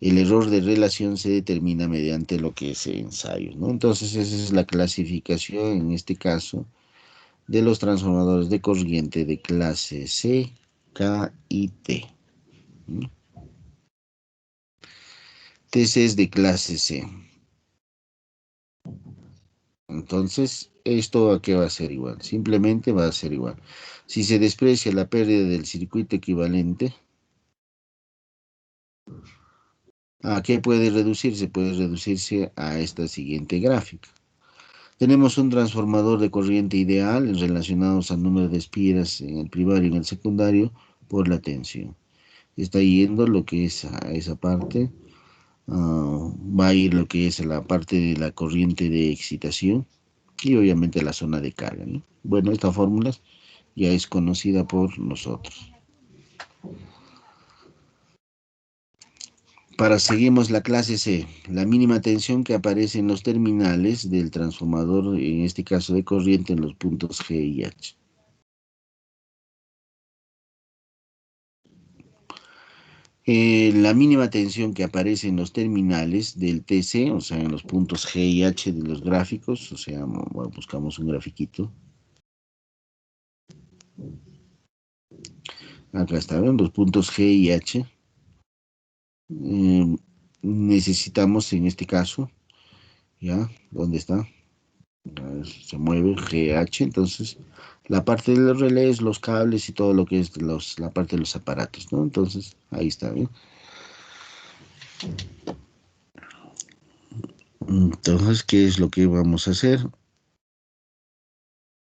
El error de relación se determina mediante lo que es ensayo, ¿no? Entonces esa es la clasificación, en este caso, de los transformadores de corriente de clase C, K y T. ¿No? TC es de clase C. Entonces, ¿esto a qué va a ser igual? Simplemente va a ser igual. Si se desprecia la pérdida del circuito equivalente, ¿a qué puede reducirse? Puede reducirse a esta siguiente gráfica. Tenemos un transformador de corriente ideal relacionados al número de espiras en el primario y en el secundario por la tensión. Está yendo lo que es a esa parte, va a ir lo que es a la parte de la corriente de excitación y obviamente la zona de carga, ¿no? Bueno, esta fórmula ya es conocida por nosotros. Para seguimos la clase C, la mínima tensión que aparece en los terminales del transformador, en este caso de corriente, en los puntos G y H. La mínima tensión que aparece en los terminales del TC, o sea, en los puntos G y H de los gráficos, o sea, bueno, buscamos un grafiquito. Acá está, ¿ven? Los puntos G y H. Necesitamos en este caso, ¿ya? ¿Dónde está? Se mueve GH, entonces la parte de los relés, los cables y todo lo que es la parte de los aparatos, ¿no? Entonces, ahí está, ¿bien? Entonces, ¿qué es lo que vamos a hacer?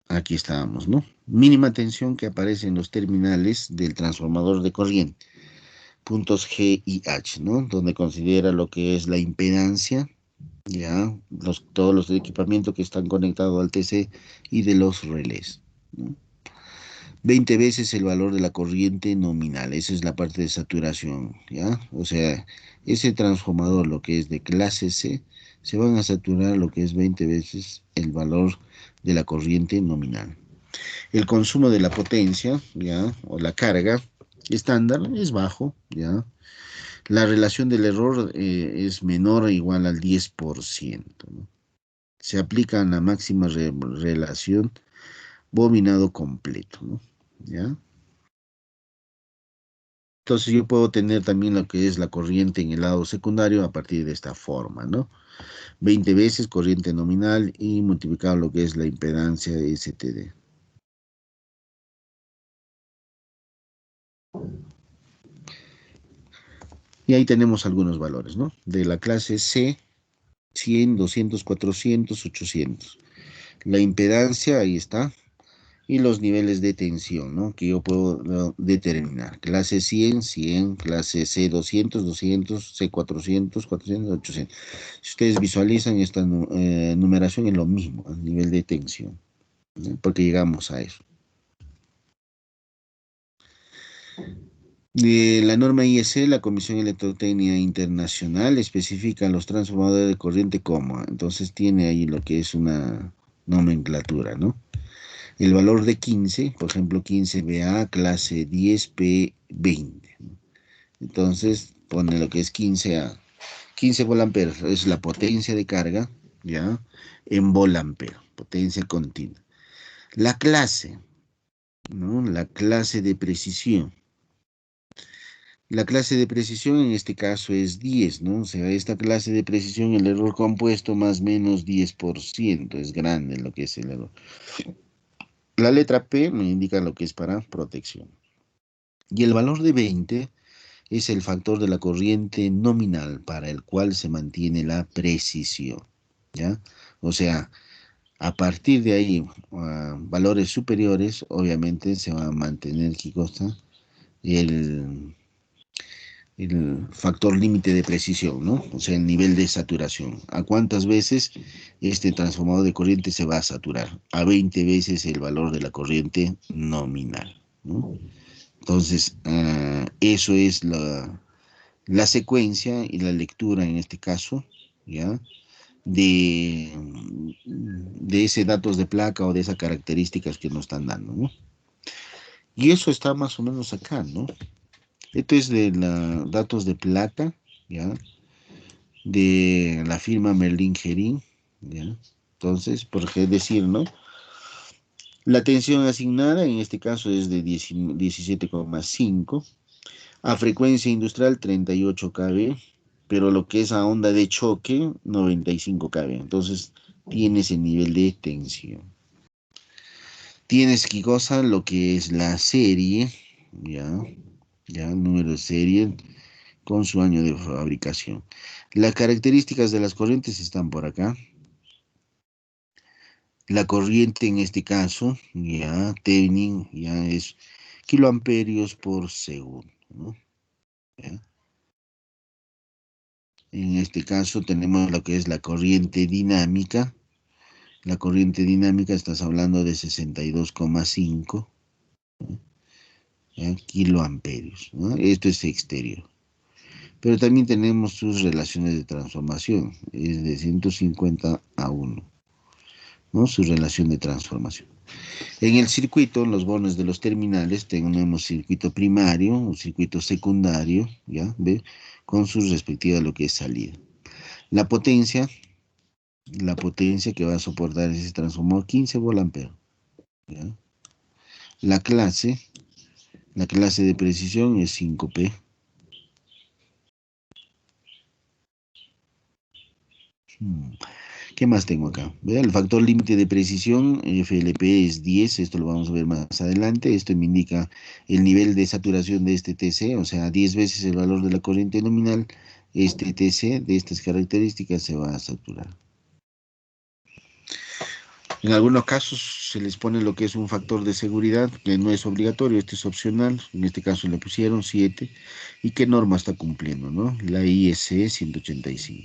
Aquí estábamos, ¿no? Mínima tensión que aparece en los terminales del transformador de corriente, puntos G y H, ¿no? Donde considera lo que es la impedancia, ya, todos los equipamientos que están conectados al TC y de los relés, ¿no? 20 veces el valor de la corriente nominal, esa es la parte de saturación, ¿ya? O sea, ese transformador, lo que es de clase C, se van a saturar lo que es 20 veces el valor de la corriente nominal. El consumo de la potencia, ¿ya? O la carga estándar es bajo, ¿ya? La relación del error es menor o igual al 10%, ¿no? Se aplica la máxima relación bobinado completo, ¿no? ¿Ya? Entonces yo puedo tener también lo que es la corriente en el lado secundario a partir de esta forma, ¿no? 20 veces corriente nominal y multiplicado lo que es la impedancia STD. Y ahí tenemos algunos valores, ¿no? De la clase C, 100, 200, 400, 800. La impedancia, ahí está. Y los niveles de tensión, ¿no? Que yo puedo determinar. Clase 100, 100, clase C 200, 200, C 400, 400, 800. Si ustedes visualizan esta numeración es lo mismo, a nivel de tensión, ¿no? Porque llegamos a eso. La norma IEC, la Comisión Electrotécnica Internacional, especifica los transformadores de corriente como. Entonces tiene ahí lo que es una nomenclatura, ¿no? El valor de 15, por ejemplo, 15 VA, clase 10 P 20. Entonces pone lo que es 15A. 15 volamperos es la potencia de carga, ¿ya? En volampero, potencia continua. La clase, ¿no? La clase de precisión. La clase de precisión en este caso es 10, ¿no? O sea, esta clase de precisión, el error compuesto más o menos 10%, es grande lo que es el error. La letra P me indica lo que es para protección. Y el valor de 20 es el factor de la corriente nominal para el cual se mantiene la precisión, ¿ya? O sea, a partir de ahí, valores superiores, obviamente se va a mantener, ¿qué cosa? El, el factor límite de precisión, ¿no? O sea, el nivel de saturación. ¿A cuántas veces este transformador de corriente se va a saturar? A 20 veces el valor de la corriente nominal, ¿no? Entonces, eso es la secuencia y la lectura en este caso, ¿ya? De, de ese datos de placa o de esas características que nos están dando, ¿no? Y eso está más o menos acá, ¿no? Esto es de la datos de placa, ¿ya? De la firma Merlin Gerin, ¿ya? Entonces, por qué decir, ¿no? La tensión asignada en este caso es de 17,5 a frecuencia industrial 38 kb, pero lo que es a onda de choque 95 kb. Entonces tienes el nivel de tensión. Tienes que cosa lo que es la serie, ya, ya, el número de serie con su año de fabricación. Las características de las corrientes están por acá. La corriente en este caso, ya, Thevenin, ya es kiloamperios por segundo, ¿no? ¿Ya? En este caso tenemos lo que es la corriente dinámica. La corriente dinámica, estás hablando de 62,5, kiloamperios, ¿no? Esto es exterior. Pero también tenemos sus relaciones de transformación, es de 150 a 1, ¿no? Su relación de transformación. En el circuito, en los bornes de los terminales, tenemos circuito primario, un circuito secundario, ¿ya? ¿Ve? Con sus respectivas lo que es salida. La potencia, la potencia que va a soportar ese transformador, 15 volamperos, ¿ya? La clase, la clase de precisión es 5P. ¿Qué más tengo acá? Vea, el factor límite de precisión, FLP es 10, esto lo vamos a ver más adelante. Esto me indica el nivel de saturación de este TC, o sea, 10 veces el valor de la corriente nominal, este TC de estas características se va a saturar. En algunos casos se les pone lo que es un factor de seguridad, que no es obligatorio, este es opcional, en este caso le pusieron 7, y qué norma está cumpliendo, ¿no? La IEC 185.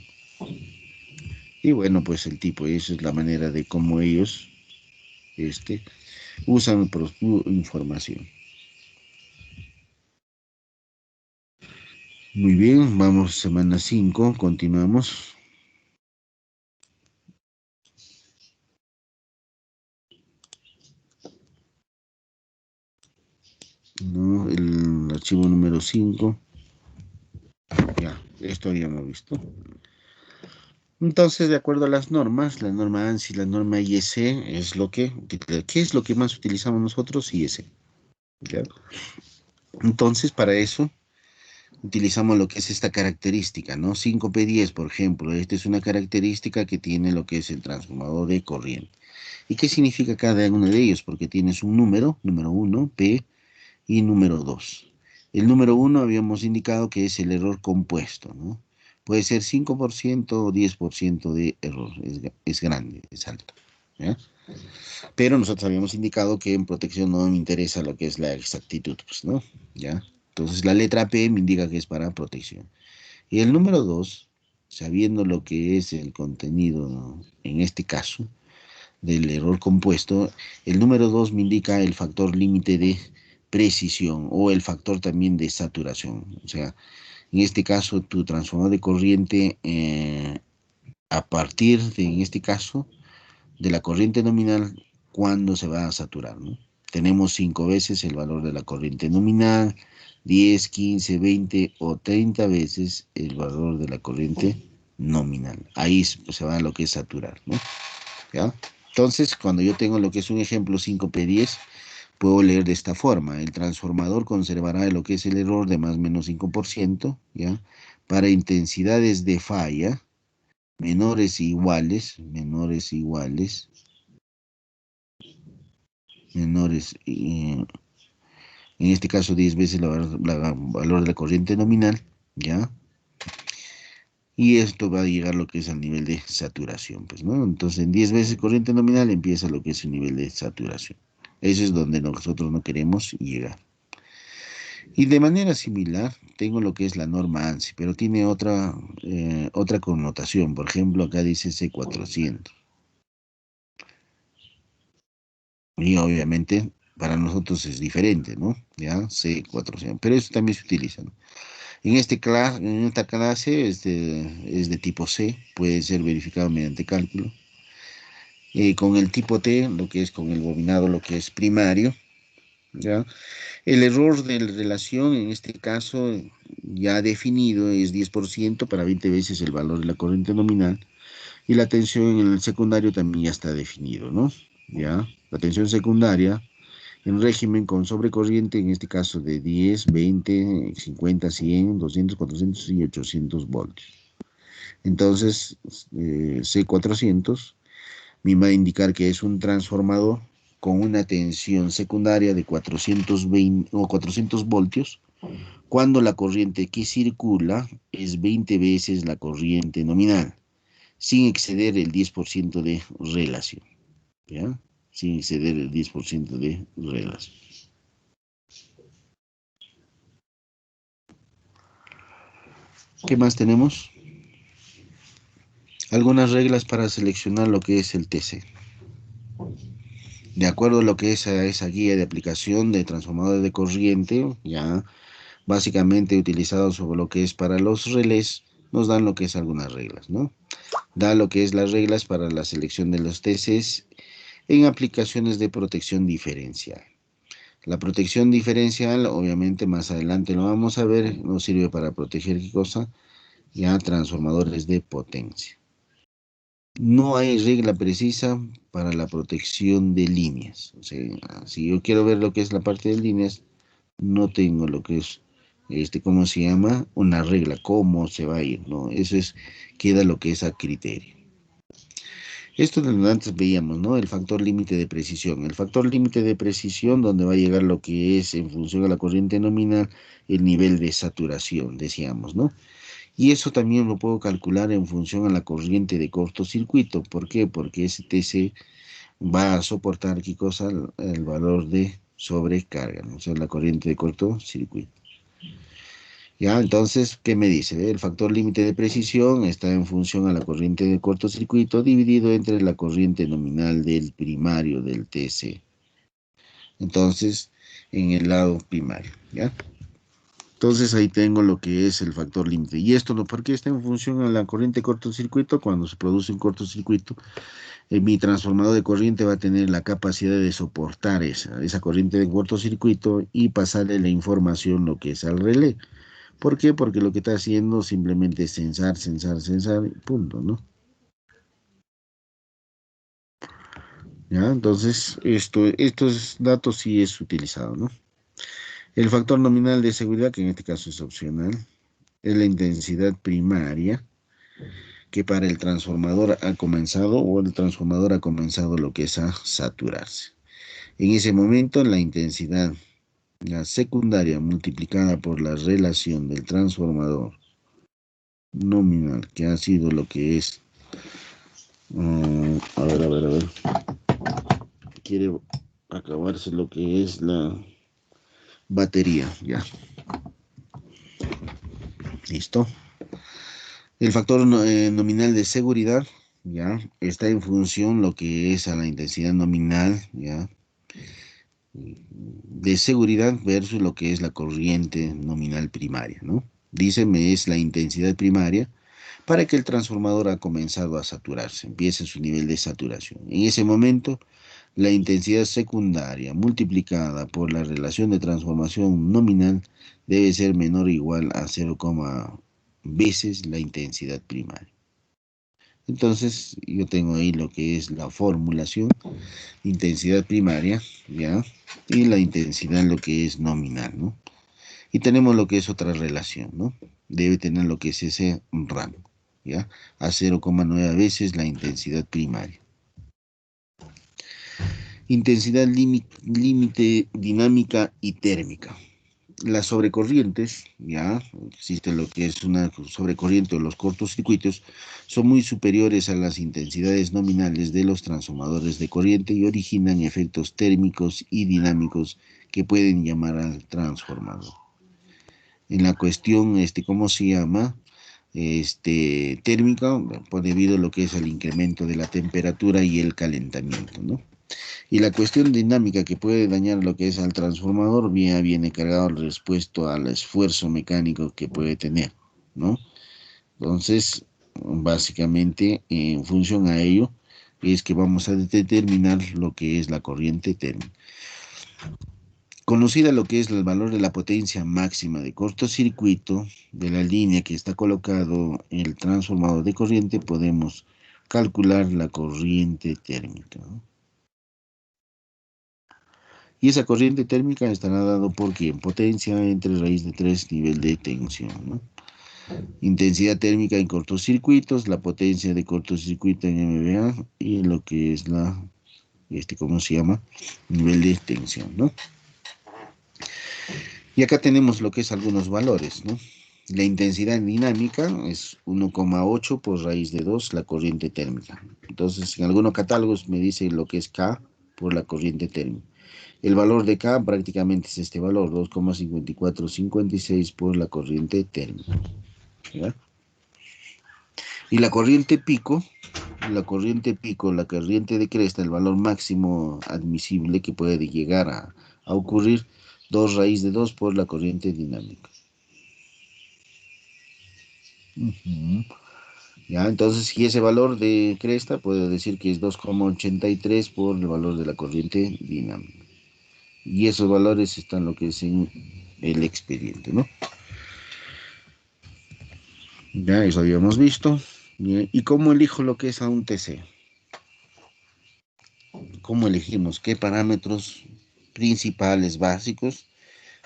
Y bueno, pues el tipo, esa es la manera de cómo ellos este, usan su información. Muy bien, vamos semana 5, continuamos. ¿No? El archivo número 5, ya, esto habíamos visto. Entonces, de acuerdo a las normas, la norma ANSI, la norma IEC, es lo que, ¿qué es lo que más utilizamos nosotros? IEC. ¿Ya? Entonces, para eso, utilizamos lo que es esta característica, ¿no? 5P10, por ejemplo, esta es una característica que tiene lo que es el transformador de corriente. ¿Y qué significa cada uno de ellos? Porque tienes un número 1, P, y número 2. El número 1 habíamos indicado que es el error compuesto, ¿no? Puede ser 5% o 10% de error, es grande, es alto, ¿ya? Pero nosotros habíamos indicado que en protección no me interesa lo que es la exactitud, pues, ¿no? ¿Ya? Entonces la letra P me indica que es para protección. Y el número 2, sabiendo lo que es el contenido, ¿no? En este caso, del error compuesto, el número 2 me indica el factor límite de precisión o el factor también de saturación. O sea, en este caso, tu transformador de corriente, a partir de, en este caso, de la corriente nominal, ¿cuándo se va a saturar, ¿no? Tenemos 5 veces el valor de la corriente nominal, 10, 15, 20 o 30 veces el valor de la corriente nominal. Ahí se va a lo que es saturar, ¿no? ¿Ya? Entonces, cuando yo tengo lo que es un ejemplo 5P10, puedo leer de esta forma. El transformador conservará lo que es el error de más o menos 5%, ¿ya? Para intensidades de falla menores, en este caso 10 veces la valor de la corriente nominal, ¿ya? Y esto va a llegar a lo que es al nivel de saturación, pues, ¿no? Entonces, en 10 veces corriente nominal empieza lo que es el nivel de saturación. Eso es donde nosotros no queremos llegar. Y de manera similar, tengo lo que es la norma ANSI, pero tiene otra connotación. Por ejemplo, acá dice C400. Y obviamente para nosotros es diferente, ¿no? Ya, C400. Pero eso también se utiliza, ¿no? En esta clase es de tipo C, puede ser verificado mediante cálculo. Con el tipo T, lo que es con el bobinado, lo que es primario, ¿ya? El error de relación, en este caso, ya definido, es 10% para 20 veces el valor de la corriente nominal. Y la tensión en el secundario también ya está definido, ¿no? ¿Ya? La tensión secundaria en régimen con sobrecorriente, en este caso de 10, 20, 50, 100, 200, 400 y 800 voltios. Entonces, C400 me va a indicar que es un transformador con una tensión secundaria de 420 o 400 voltios, cuando la corriente que circula es 20 veces la corriente nominal, sin exceder el 10% de relación, ¿ya? Sin exceder el 10% de relación. ¿Qué más tenemos? Algunas reglas para seleccionar lo que es el TC. De acuerdo a lo que es esa guía de aplicación de transformadores de corriente, ya básicamente utilizados sobre lo que es para los relés, nos dan lo que es algunas reglas, ¿no? Da lo que es las reglas para la selección de los TCs en aplicaciones de protección diferencial. La protección diferencial, obviamente más adelante lo vamos a ver, nos sirve para proteger qué cosa, ya transformadores de potencia. No hay regla precisa para la protección de líneas. O sea, si yo quiero ver lo que es la parte de líneas, no tengo lo que es, ¿cómo se llama? Una regla, cómo se va a ir, ¿no? Eso es, queda lo que es a criterio. Esto de lo que antes veíamos, ¿no? El factor límite de precisión. El factor límite de precisión donde va a llegar lo que es en función a la corriente nominal, el nivel de saturación, decíamos, ¿no? Y eso también lo puedo calcular en función a la corriente de cortocircuito. ¿Por qué? Porque ese TC va a soportar, ¿qué cosa? El valor de sobrecarga, ¿no? O sea, la corriente de cortocircuito. Ya, entonces, ¿qué me dice? El factor límite de precisión está en función a la corriente de cortocircuito dividido entre la corriente nominal del primario del TC. Entonces, en el lado primario, ¿ya? Entonces ahí tengo lo que es el factor límite. ¿Y esto por qué está en función a la corriente de cortocircuito? Cuando se produce un cortocircuito, mi transformador de corriente va a tener la capacidad de soportar esa corriente de cortocircuito y pasarle la información lo que es al relé. ¿Por qué? Porque lo que está haciendo simplemente es censar, punto, ¿no? ¿Ya? Entonces, estos datos sí es utilizado, ¿no? El factor nominal de seguridad, que en este caso es opcional, es la intensidad primaria, que para el transformador ha comenzado, o el transformador ha comenzado lo que es a saturarse. En ese momento, la intensidad, la secundaria multiplicada por la relación del transformador nominal, que ha sido lo que es, a ver, quiere acabarse lo que es la batería, ya, listo. El factor nominal de seguridad, ya, está en función lo que es a la intensidad nominal, ya, de seguridad versus lo que es la corriente nominal primaria, ¿no? Díceme, es la intensidad primaria para que el transformador ha comenzado a saturarse, empiece su nivel de saturación. En ese momento, la intensidad secundaria multiplicada por la relación de transformación nominal debe ser menor o igual a 0, veces la intensidad primaria. Entonces, yo tengo ahí lo que es la formulación, intensidad primaria, ¿ya? Y la intensidad lo que es nominal, ¿no? Y tenemos lo que es otra relación, ¿no? Debe tener lo que es ese rango, ¿ya? A 0,9 veces la intensidad primaria. Intensidad límite dinámica y térmica. Las sobrecorrientes, ya, existe lo que es una sobrecorriente o los cortocircuitos, son muy superiores a las intensidades nominales de los transformadores de corriente y originan efectos térmicos y dinámicos que pueden llamar al transformador. En la cuestión, ¿cómo se llama? Térmica, pues debido a lo que es el incremento de la temperatura y el calentamiento, ¿no? Y la cuestión dinámica que puede dañar lo que es al transformador viene cargado respecto al esfuerzo mecánico que puede tener, ¿no? Entonces, básicamente, en función a ello, es que vamos a determinar lo que es la corriente térmica. Conocida lo que es el valor de la potencia máxima de cortocircuito de la línea que está colocado en el transformador de corriente, podemos calcular la corriente térmica, ¿no? Y esa corriente térmica estará dado por ¿quién? Potencia entre raíz de 3 nivel de tensión, ¿no? Intensidad térmica en cortocircuitos, la potencia de cortocircuito en MVA y lo que es ¿cómo se llama? Nivel de tensión, ¿no? Y acá tenemos lo que es algunos valores, ¿no? La intensidad dinámica es 1,8 por raíz de 2 la corriente térmica. Entonces, en algunos catálogos me dice lo que es K por la corriente térmica. El valor de K prácticamente es este valor, 2,5456 por la corriente térmica, ¿ya? Y la corriente de cresta, el valor máximo admisible que puede llegar a ocurrir, 2 raíz de 2 por la corriente dinámica. ¿Ya? Entonces, si ese valor de cresta, puedo decir que es 2,83 por el valor de la corriente dinámica. Y esos valores están lo que es en el expediente, ¿no? Ya, eso habíamos visto. Bien. ¿Y cómo elijo lo que es a un TC? ¿Cómo elegimos? ¿Qué parámetros principales, básicos,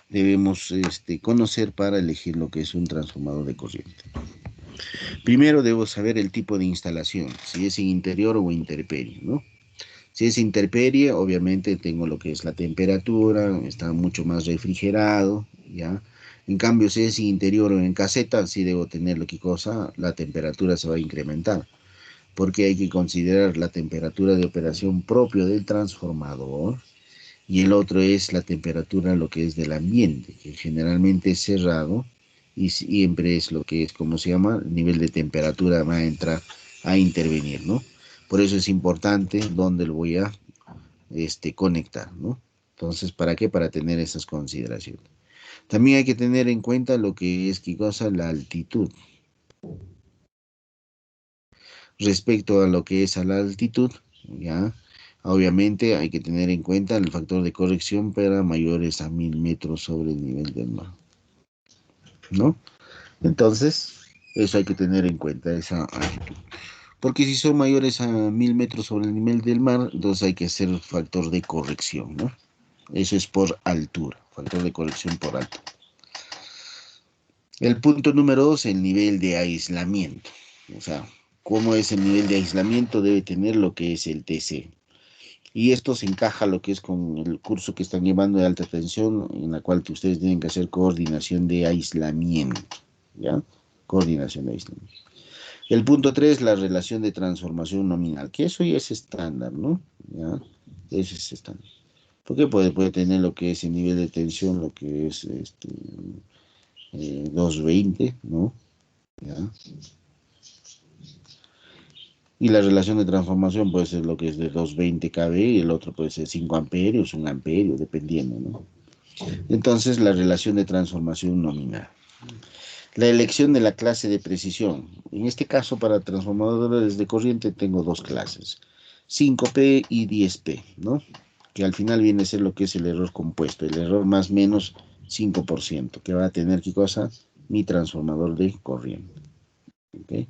debemos conocer para elegir lo que es un transformador de corriente? Primero debo saber el tipo de instalación, si es en interior o intemperie, ¿no? Si es intemperie, obviamente tengo lo que es la temperatura, está mucho más refrigerado, ¿ya? En cambio, si es interior o en caseta, sí debo tener lo que cosa, la temperatura se va a incrementar, porque hay que considerar la temperatura de operación propio del transformador y el otro es la temperatura, lo que es del ambiente, que generalmente es cerrado y siempre es lo que es, como se llama, el nivel de temperatura va a entrar a intervenir, ¿no? Por eso es importante dónde lo voy a conectar, ¿no? Entonces, ¿para qué? Para tener esas consideraciones. También hay que tener en cuenta lo que es, ¿qué cosa? La altitud. Respecto a lo que es a la altitud, ¿ya? Obviamente hay que tener en cuenta el factor de corrección para mayores a 1000 metros sobre el nivel del mar, ¿no? Entonces, eso hay que tener en cuenta, esa altitud. Porque si son mayores a 1000 metros sobre el nivel del mar, entonces hay que hacer factor de corrección, ¿no? Eso es por altura, factor de corrección por altura. El punto número dos, el nivel de aislamiento. O sea, cómo es el nivel de aislamiento debe tener lo que es el TC. Y esto se encaja lo que es con el curso que están llevando de alta tensión, en la cual ustedes tienen que hacer coordinación de aislamiento, ¿ya? Coordinación de aislamiento. El punto 3, la relación de transformación nominal, que eso ya es estándar, ¿no? ¿Ya? Eso es estándar. Porque puede tener lo que es el nivel de tensión, lo que es 220, ¿no? ¿Ya? Y la relación de transformación puede ser lo que es de 220 kV y el otro puede ser 5 amperios, 1 amperio, dependiendo, ¿no? Entonces, la relación de transformación nominal. La elección de la clase de precisión. En este caso, para transformadores de corriente tengo dos clases, 5P y 10P, ¿no? Que al final viene a ser lo que es el error compuesto, el error más menos 5%, que va a tener, ¿qué cosa? Mi transformador de corriente. ¿Ok?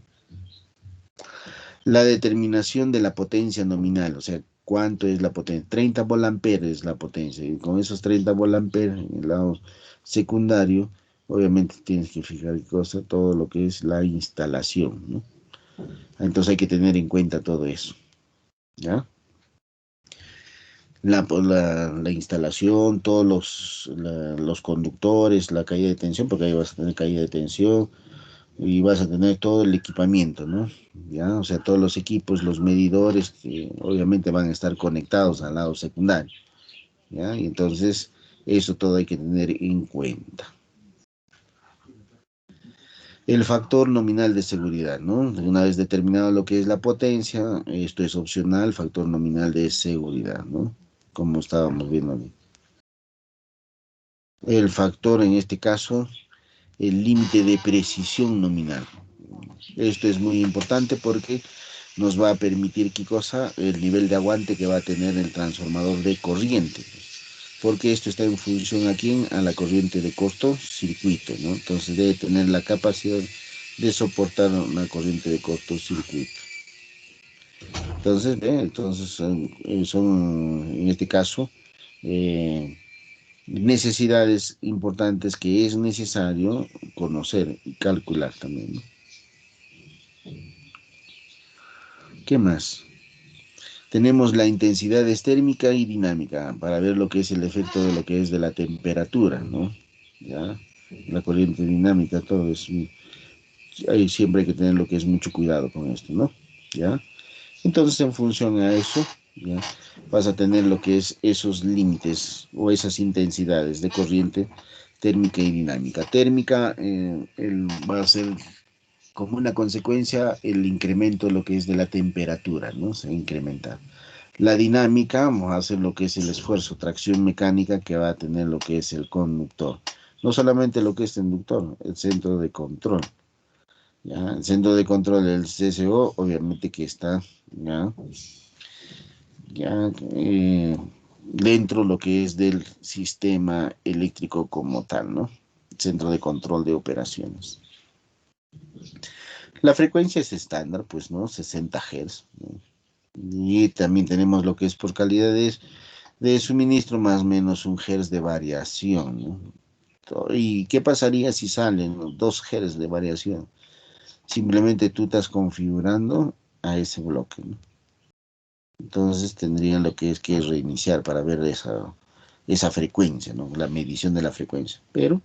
La determinación de la potencia nominal, o sea, ¿cuánto es la potencia? 30 volamperes es la potencia. Y con esos 30 volamperes en el lado secundario, obviamente tienes que fijar cosa, todo lo que es la instalación, ¿no? Entonces hay que tener en cuenta todo eso, ¿ya? La instalación, todos los conductores, la caída de tensión, porque ahí vas a tener caída de tensión, y vas a tener todo el equipamiento, ¿no? ¿Ya? O sea, todos los equipos, los medidores, que obviamente van a estar conectados al lado secundario, ¿ya? Y entonces, eso todo hay que tener en cuenta. El factor nominal de seguridad, ¿no? Una vez determinado lo que es la potencia, esto es opcional, factor nominal de seguridad, ¿no? Como estábamos viendo. El factor, en este caso, el límite de precisión nominal. Esto es muy importante porque nos va a permitir, ¿qué cosa? El nivel de aguante que va a tener el transformador de corriente. Porque esto está en función a quién, a la corriente de cortocircuito, ¿no? Entonces debe tener la capacidad de soportar una corriente de cortocircuito. Entonces son, en este caso, eh, necesidades importantes que es necesario conocer y calcular también, ¿no? ¿Qué más? Tenemos la intensidad térmica y dinámica para ver lo que es el efecto de lo que es de la temperatura, ¿no? ¿Ya? La corriente dinámica, todo es... siempre hay que tener lo que es mucho cuidado con esto, ¿no? ¿Ya? Entonces, en función a eso, ¿ya? Vas a tener lo que es esos límites o esas intensidades de corriente térmica y dinámica. Térmica va a ser como una consecuencia el incremento de lo que es de la temperatura, ¿no? Se va a incrementar. La dinámica, vamos a hacer lo que es el esfuerzo, tracción mecánica que va a tener lo que es el conductor. No solamente lo que es el inductor, el centro de control. ¿Ya? El centro de control del CCO, obviamente que está ya, ya dentro lo que es del sistema eléctrico como tal, ¿no? Centro de control de operaciones. La frecuencia es estándar, pues, ¿no? 60 Hz, ¿no? Y también tenemos lo que es por calidad de suministro, más o menos 1 Hz de variación, ¿no? ¿Y qué pasaría si salen 2 Hz de variación? Simplemente tú estás configurando a ese bloque, ¿no? Entonces tendrían lo que es reiniciar para ver esa frecuencia, ¿no? La medición de la frecuencia. Pero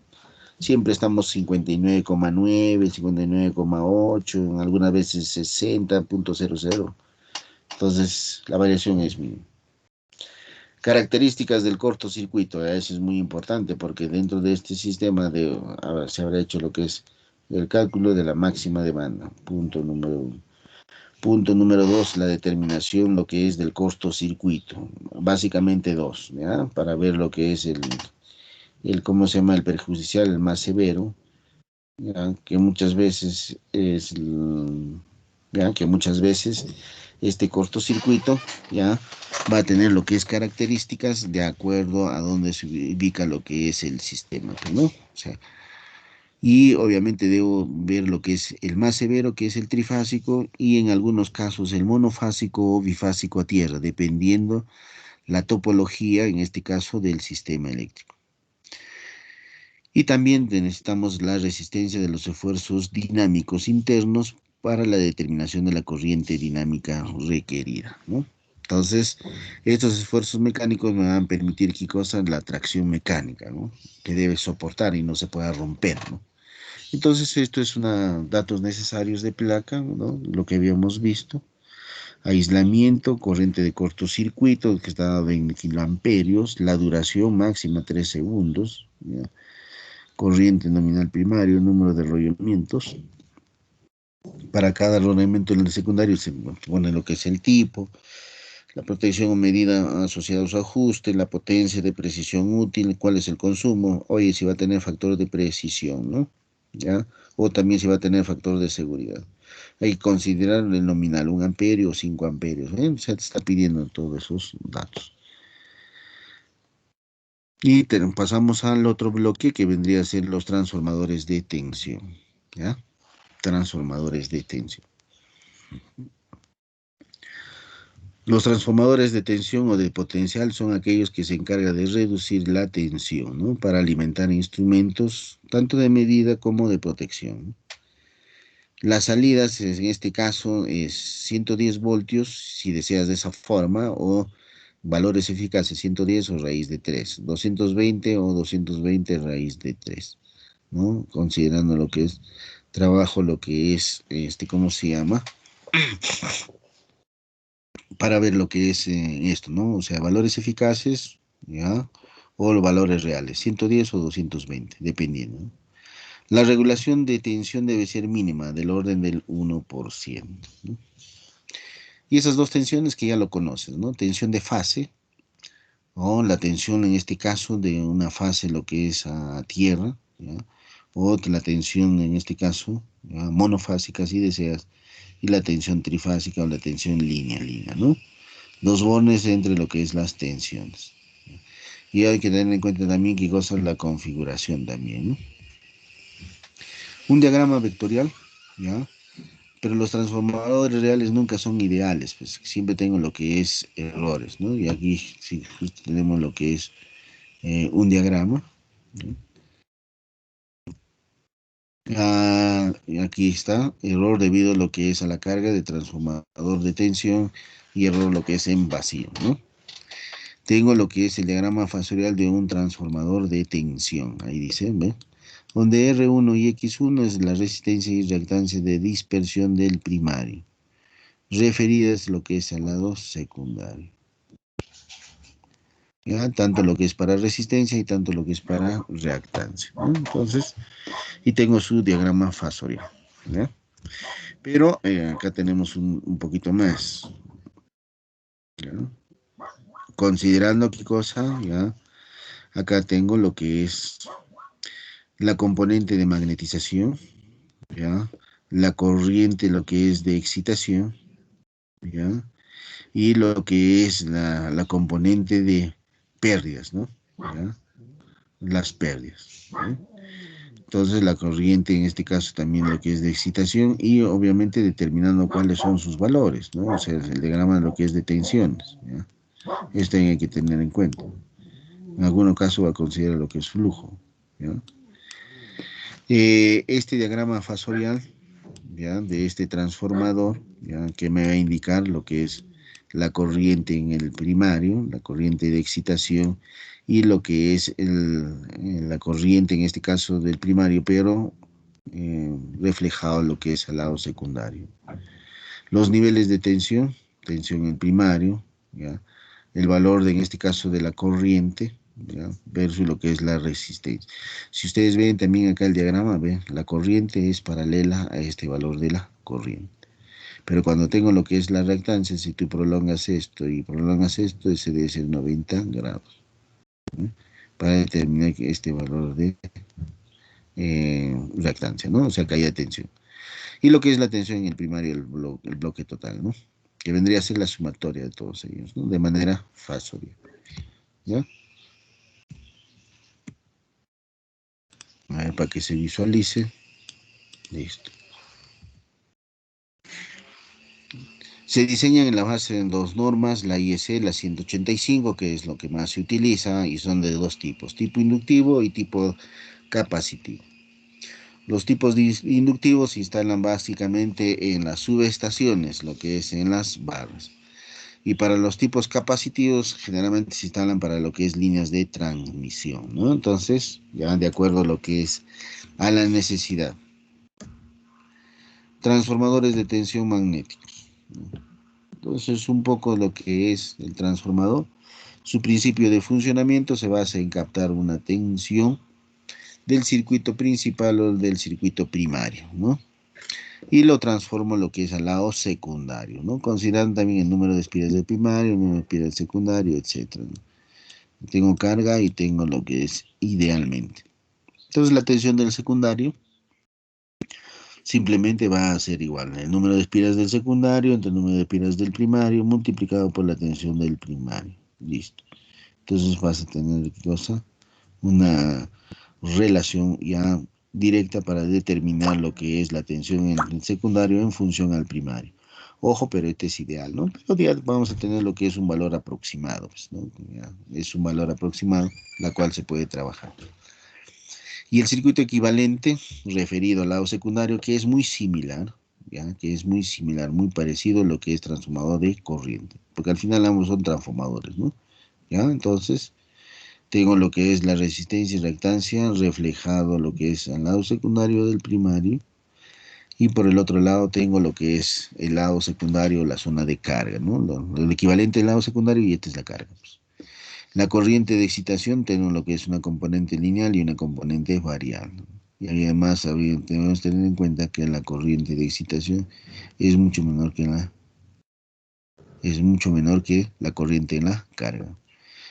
siempre estamos 59,9, 59,8, en algunas veces 60,00. Entonces la variación es mínima. Características del cortocircuito, eso es muy importante porque dentro de este sistema a ver, se habrá hecho lo que es el cálculo de la máxima demanda, punto número uno. Punto número dos, la determinación, lo que es del cortocircuito. Básicamente dos, ¿ya? Para ver lo que es ¿cómo se llama? El perjudicial, el más severo, ¿ya? Que muchas veces ¿ya? Que muchas veces este cortocircuito, ¿ya? Va a tener lo que es características de acuerdo a dónde se ubica lo que es el sistema, ¿no? O sea, y obviamente debo ver lo que es el más severo, que es el trifásico, y en algunos casos el monofásico o bifásico a tierra, dependiendo la topología, en este caso, del sistema eléctrico. Y también necesitamos la resistencia de los esfuerzos dinámicos internos para la determinación de la corriente dinámica requerida, ¿no? Entonces, estos esfuerzos mecánicos me van a permitir, ¿qué cosa? La tracción mecánica, ¿no? Que debe soportar y no se pueda romper, ¿no? Entonces, esto es datos necesarios de placa, ¿no? Lo que habíamos visto. Aislamiento, corriente de cortocircuito, que está dado en kiloamperios, la duración máxima 3 segundos, ¿ya? Corriente nominal primario, número de enrollamientos. Para cada enrollamiento en el secundario se pone lo que es el tipo, la protección o medida asociada a su ajuste, la potencia de precisión útil, cuál es el consumo, oye, si va a tener factor de precisión, ¿no? ¿Ya? O también si va a tener factor de seguridad. Hay que considerar el nominal, 1 amperio o 5 amperios. Se te está pidiendo todos esos datos. Y pasamos al otro bloque que vendría a ser los transformadores de tensión. ¿Ya? Transformadores de tensión. Los transformadores de tensión o de potencial son aquellos que se encargan de reducir la tensión, ¿no? Para alimentar instrumentos tanto de medida como de protección. Las salidas, en este caso, es 110 voltios, si deseas de esa forma, o valores eficaces 110 o raíz de 3, 220 o 220 raíz de 3, ¿no? Considerando lo que es trabajo, lo que es, ¿cómo se llama? Para ver lo que es esto, ¿no? O sea, valores eficaces, ¿ya? O los valores reales, 110 o 220, dependiendo, ¿no? La regulación de tensión debe ser mínima, del orden del 1%, ¿no? Y esas dos tensiones que ya lo conoces, ¿no? Tensión de fase, o la tensión en este caso de una fase, lo que es a tierra, ¿ya? O la tensión en este caso, ¿ya? Monofásica, si deseas, y la tensión trifásica o la tensión línea, ¿no? Dos bornes entre lo que es las tensiones. Y hay que tener en cuenta también qué cosa es la configuración también, ¿no? Un diagrama vectorial, ¿ya? Pero los transformadores reales nunca son ideales, pues siempre tengo lo que es errores, ¿no? Y aquí sí, justo tenemos lo que es un diagrama, ¿no? Y aquí está, error debido a lo que es a la carga de transformador de tensión y error lo que es en vacío, ¿no? Tengo lo que es el diagrama fasorial de un transformador de tensión. Ahí dice, ¿ve? Donde R1 y X1 es la resistencia y reactancia de dispersión del primario, referidas lo que es al lado secundario. ¿Ya? Tanto lo que es para resistencia y tanto lo que es para reactancia, ¿no? Entonces, y tengo su diagrama fasorial, ¿ya? Pero acá tenemos un poquito más, ¿ya? Considerando qué cosa, ¿ya? Acá tengo lo que es la componente de magnetización, ¿ya? La corriente, lo que es de excitación, ¿ya? Y lo que es la componente de pérdidas, ¿no? ¿Ya? Las pérdidas, ¿ya? Entonces la corriente en este caso también lo que es de excitación y obviamente determinando cuáles son sus valores, ¿no? O sea, el diagrama de lo que es de tensiones, ¿ya? Esto hay que tener en cuenta. En algunos casos va a considerar lo que es flujo, ¿ya? Este diagrama fasorial, ¿ya? De este transformador, ¿ya? Que me va a indicar lo que es la corriente en el primario, la corriente de excitación y lo que es la corriente en este caso del primario, pero reflejado lo que es al lado secundario. Los niveles de tensión, tensión en primario, ¿ya? El valor en este caso de la corriente, ¿ya? Versus lo que es la resistencia. Si ustedes ven también acá el diagrama, ven, la corriente es paralela a este valor de la corriente. Pero cuando tengo lo que es la reactancia, si tú prolongas esto y prolongas esto, ese debe ser 90 grados, ¿no? Para determinar este valor de reactancia, ¿no? O sea, caída de tensión. Y lo que es la tensión en el primario, el bloque total, ¿no? Que vendría a ser la sumatoria de todos ellos, ¿no? De manera fasorial, ¿ya? A ver, para que se visualice. Listo. Se diseñan en la base de dos normas, la IEC, la 185, que es lo que más se utiliza, y son de dos tipos, tipo inductivo y tipo capacitivo. Los tipos inductivos se instalan básicamente en las subestaciones, lo que es en las barras. Y para los tipos capacitivos, generalmente se instalan para lo que es líneas de transmisión, ¿no? Entonces, ya de acuerdo a lo que es a la necesidad. Transformadores de tensión magnéticos, ¿no? Entonces, un poco lo que es el transformador. Su principio de funcionamiento se basa en captar una tensión del circuito principal o del circuito primario, ¿no? Y lo transformo en lo que es al lado secundario, ¿no? Considerando también el número de espiras del primario, el número de espiras del secundario, etcétera, ¿no? Tengo carga y tengo lo que es idealmente. Entonces la tensión del secundario simplemente va a ser igual. El número de espiras del secundario entre el número de espiras del primario multiplicado por la tensión del primario. Listo. Entonces vas a tener, ¿qué cosa? Una relación ya directa para determinar lo que es la tensión en el secundario en función al primario. Ojo, pero este es ideal, ¿no? Pero ya vamos a tener lo que es un valor aproximado, pues, ¿no? Ya es un valor aproximado, la cual se puede trabajar. Y el circuito equivalente, referido al lado secundario, que es muy similar, ¿ya? Que es muy similar, muy parecido a lo que es transformador de corriente, porque al final ambos son transformadores, ¿no? ¿Ya? Entonces, tengo lo que es la resistencia y reactancia reflejado lo que es al lado secundario del primario. Y por el otro lado tengo lo que es el lado secundario, la zona de carga, ¿no? Lo equivalente al lado secundario y esta es la carga, pues. La corriente de excitación tengo lo que es una componente lineal y una componente variable. Y además tenemos que tener en cuenta que la corriente de excitación es mucho menor que la corriente en la carga.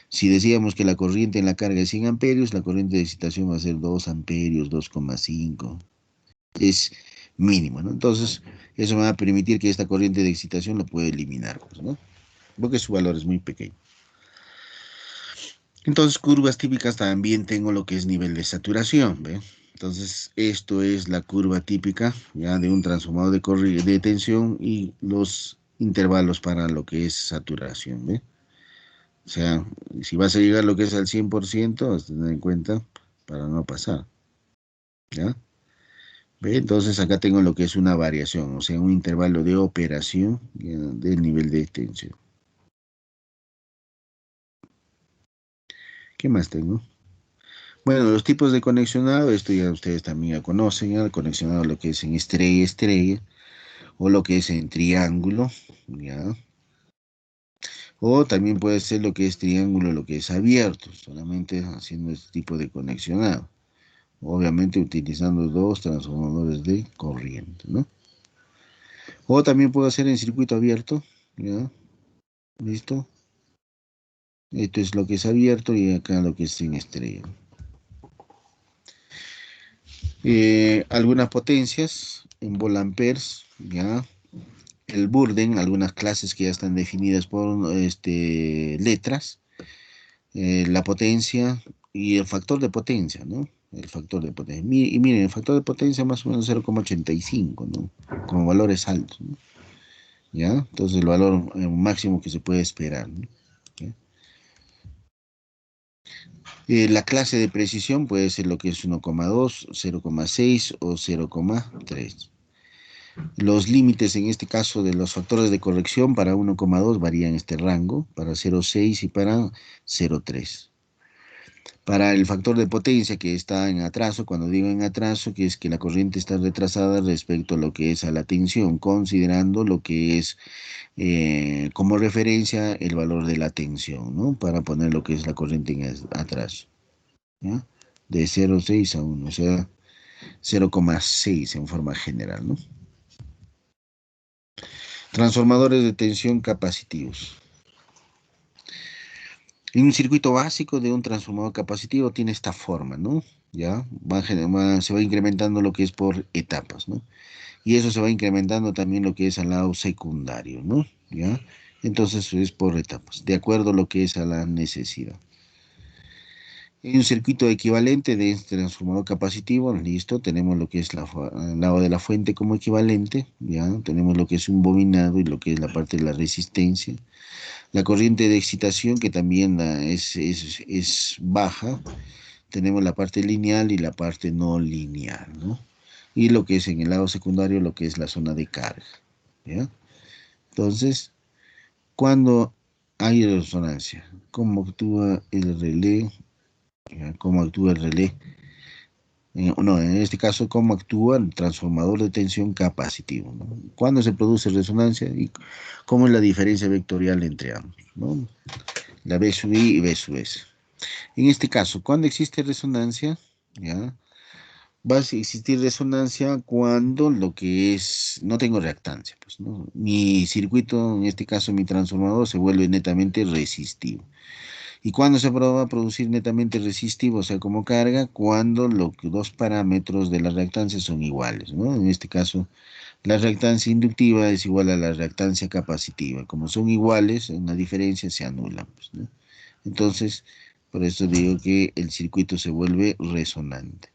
Si decíamos que la corriente en la carga es 100 amperios, la corriente de excitación va a ser 2 amperios, 2,5. Es mínimo, ¿no? Entonces, eso me va a permitir que esta corriente de excitación lo pueda eliminar, pues, ¿no? Porque su valor es muy pequeño. Entonces, curvas típicas también tengo lo que es nivel de saturación, ¿ve? Entonces, esto es la curva típica ya de un transformador de tensión y los intervalos para lo que es saturación, ¿ve? O sea, si vas a llegar a lo que es al 100%, has de tener en cuenta para no pasar, ¿ya? ¿Ve? Entonces acá tengo lo que es una variación, o sea, un intervalo de operación, ¿ya? Del nivel de tensión. ¿Qué más tengo? Bueno, los tipos de conexionado, esto ya ustedes también ya conocen, ya el conexionado lo que es en estrella, estrella, o lo que es en triángulo, ¿ya? O también puede ser lo que es triángulo, lo que es abierto, solamente haciendo este tipo de conexionado. Obviamente utilizando dos transformadores de corriente, ¿no? O también puedo hacer en circuito abierto, ¿ya? ¿Listo? Esto es lo que es abierto y acá lo que es en estrella. Algunas potencias en volamperes, ¿ya? El Burden, algunas clases que ya están definidas por letras, la potencia y el factor de potencia, ¿no? El factor de potencia. Y miren, el factor de potencia más o menos 0,85, ¿no? Como valores altos, ¿no? ¿Ya? Entonces el valor máximo que se puede esperar, ¿no? ¿Ya? La clase de precisión puede ser lo que es 1,2, 0,6 o 0,3. Los límites en este caso de los factores de corrección para 1,2 varían este rango, para 0,6 y para 0,3. Para el factor de potencia que está en atraso, cuando digo en atraso, que es que la corriente está retrasada respecto a lo que es a la tensión, considerando lo que es como referencia el valor de la tensión, ¿no? Para poner lo que es la corriente en atraso, ¿ya? De 0,6 a 1, o sea, 0,6 en forma general, ¿no? Transformadores de tensión capacitivos. En un circuito básico de un transformador capacitivo tiene esta forma, ¿no? Ya se va incrementando lo que es por etapas, ¿no? Y eso se va incrementando también lo que es al lado secundario, ¿no? ¿Ya? Entonces es por etapas, de acuerdo a lo que es a la necesidad. En un circuito equivalente de este transformador capacitivo, listo, tenemos lo que es al lado de la fuente como equivalente, ya, tenemos lo que es un bobinado y lo que es la parte de la resistencia. La corriente de excitación, que también es baja, tenemos la parte lineal y la parte no lineal, ¿no? Y lo que es en el lado secundario, lo que es la zona de carga, ¿ya? Entonces, cuando hay resonancia, ¿cómo actúa el relé? ¿Ya? ¿Cómo actúa el relé? No, en este caso, ¿cómo actúa el transformador de tensión capacitivo? ¿No? ¿Cuándo se produce resonancia? ¿Y cómo es la diferencia vectorial entre ambos? ¿No? La B sub I y B sub S. En este caso, ¿cuándo existe resonancia? ¿Ya? Va a existir resonancia cuando lo que es, no tengo reactancia, pues, ¿no? Mi circuito, en este caso mi transformador, se vuelve netamente resistivo. ¿Y cuándo se va a producir netamente resistivo, o sea, como carga? Cuando los dos parámetros de la reactancia son iguales, ¿no? En este caso, la reactancia inductiva es igual a la reactancia capacitiva. Como son iguales, una diferencia se anula, pues, ¿no? Entonces, por eso digo que el circuito se vuelve resonante.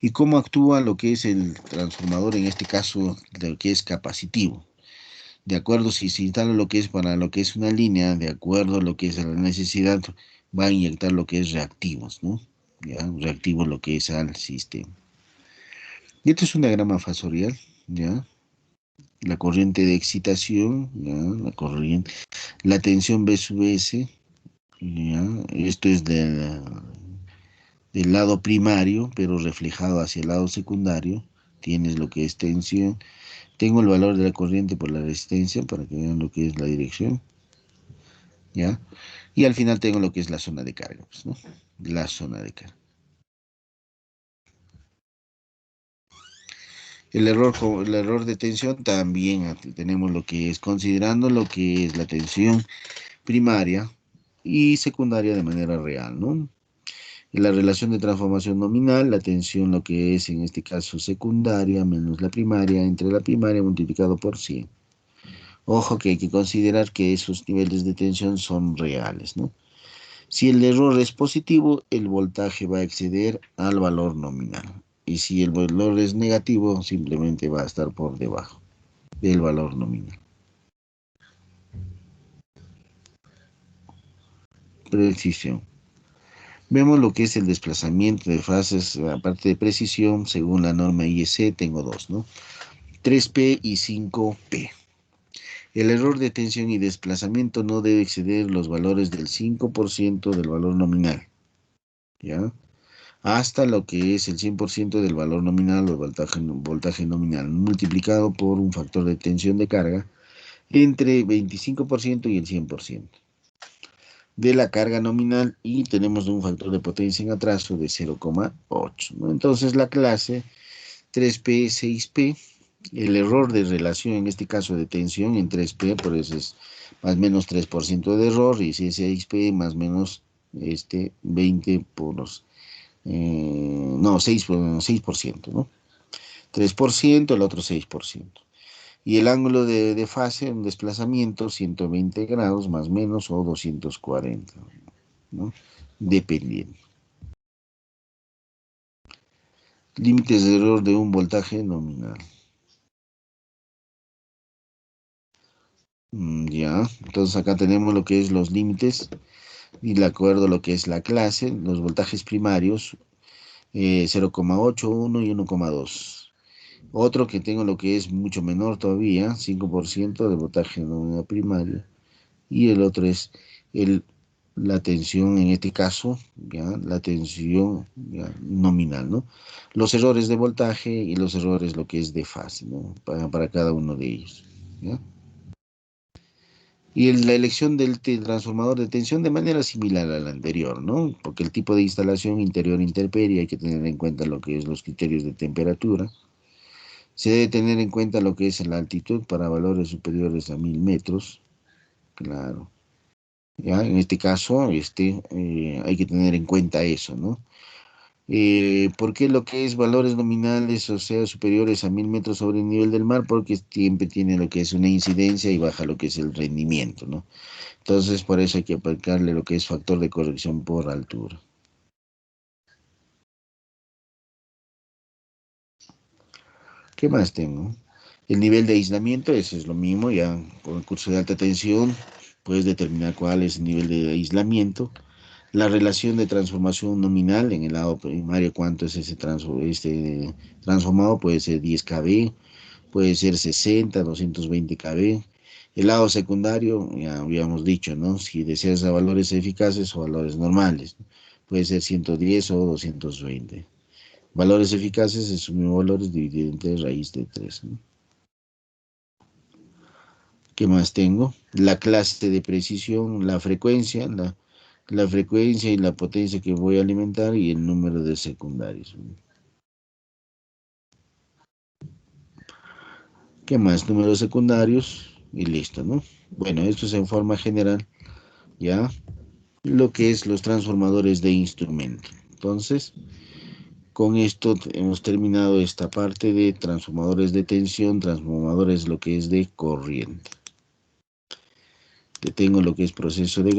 ¿Y cómo actúa lo que es el transformador, en este caso, lo que es capacitivo? De acuerdo, si se instala lo que es para lo que es una línea, de acuerdo a lo que es la necesidad, va a inyectar lo que es reactivos, ¿no? ¿Ya? Reactivos lo que es al sistema. Y esto es una grama fasorial, ¿ya? La corriente de excitación, ¿ya? La tensión B sub S, ¿ya? Esto es del lado primario, pero reflejado hacia el lado secundario. Tienes lo que es tensión. Tengo el valor de la corriente por la resistencia para que vean lo que es la dirección, ¿ya? Y al final tengo lo que es la zona de carga, pues, ¿no? La zona de carga. El error de tensión también tenemos lo que es, considerando lo que es la tensión primaria y secundaria de manera real, ¿no? En la relación de transformación nominal, la tensión, lo que es en este caso secundaria menos la primaria, entre la primaria multiplicado por 100. Ojo que hay que considerar que esos niveles de tensión son reales, ¿no? Si el error es positivo, el voltaje va a exceder al valor nominal. Y si el valor es negativo, simplemente va a estar por debajo del valor nominal. Precisión. Vemos lo que es el desplazamiento de fases, aparte de precisión, según la norma IEC, tengo dos, ¿no? 3P y 5P. El error de tensión y desplazamiento no debe exceder los valores del 5% del valor nominal, ¿ya? Hasta lo que es el 100% del valor nominal o voltaje nominal, multiplicado por un factor de tensión de carga entre 25% y el 100% de la carga nominal, y tenemos un factor de potencia en atraso de 0,8, ¿no? Entonces la clase 3P, 6P, el error de relación en este caso de tensión en 3P, por eso es más o menos 3% de error, y si es 6P más o menos 20 por los no, 6%, ¿no? 3%, el otro 6%. Y el ángulo de fase, un desplazamiento, 120 grados más o menos o 240, ¿no? Dependiendo. Límites de error de un voltaje nominal. Ya, entonces acá tenemos lo que es los límites y de acuerdo a lo que es la clase, los voltajes primarios, 0,8, 1 y 1,2. Otro que tengo lo que es mucho menor todavía, 5% de voltaje nominal primario. Y el otro es el, la tensión, en este caso, ¿ya? La tensión, ¿ya? Nominal, ¿no? Los errores de voltaje y los errores lo que es de fase, ¿no? Para cada uno de ellos, ¿ya? Y la elección del transformador de tensión de manera similar a la anterior, ¿no? Porque el tipo de instalación interior intemperie hay que tener en cuenta lo que es los criterios de temperatura. Se debe tener en cuenta lo que es la altitud para valores superiores a 1000 metros, claro. Ya, en este caso, hay que tener en cuenta eso, ¿no? ¿Por qué lo que es valores nominales, o sea, superiores a 1000 metros sobre el nivel del mar? Porque siempre tiene lo que es una incidencia y baja lo que es el rendimiento, ¿no? Entonces, por eso hay que aplicarle lo que es factor de corrección por altura. ¿Qué más tengo? El nivel de aislamiento, eso es lo mismo, ya con el curso de alta tensión puedes determinar cuál es el nivel de aislamiento. La relación de transformación nominal en el lado primario, cuánto es este transformado, puede ser 10 kV, puede ser 60, 220 kV. El lado secundario, ya habíamos dicho, ¿no? Si deseas a valores eficaces o valores normales, puede ser 110 o 220. Valores eficaces es un mismo valores dividido entre raíz de 3, ¿no? ¿Qué más tengo? La clase de precisión, la frecuencia y la potencia que voy a alimentar y el número de secundarios. ¿Qué más? Números secundarios y listo, ¿no? Bueno, esto es en forma general, ¿ya? Lo que es los transformadores de instrumento. Entonces, con esto hemos terminado esta parte de transformadores de tensión, transformadores lo que es de corriente. Te tengo lo que es proceso de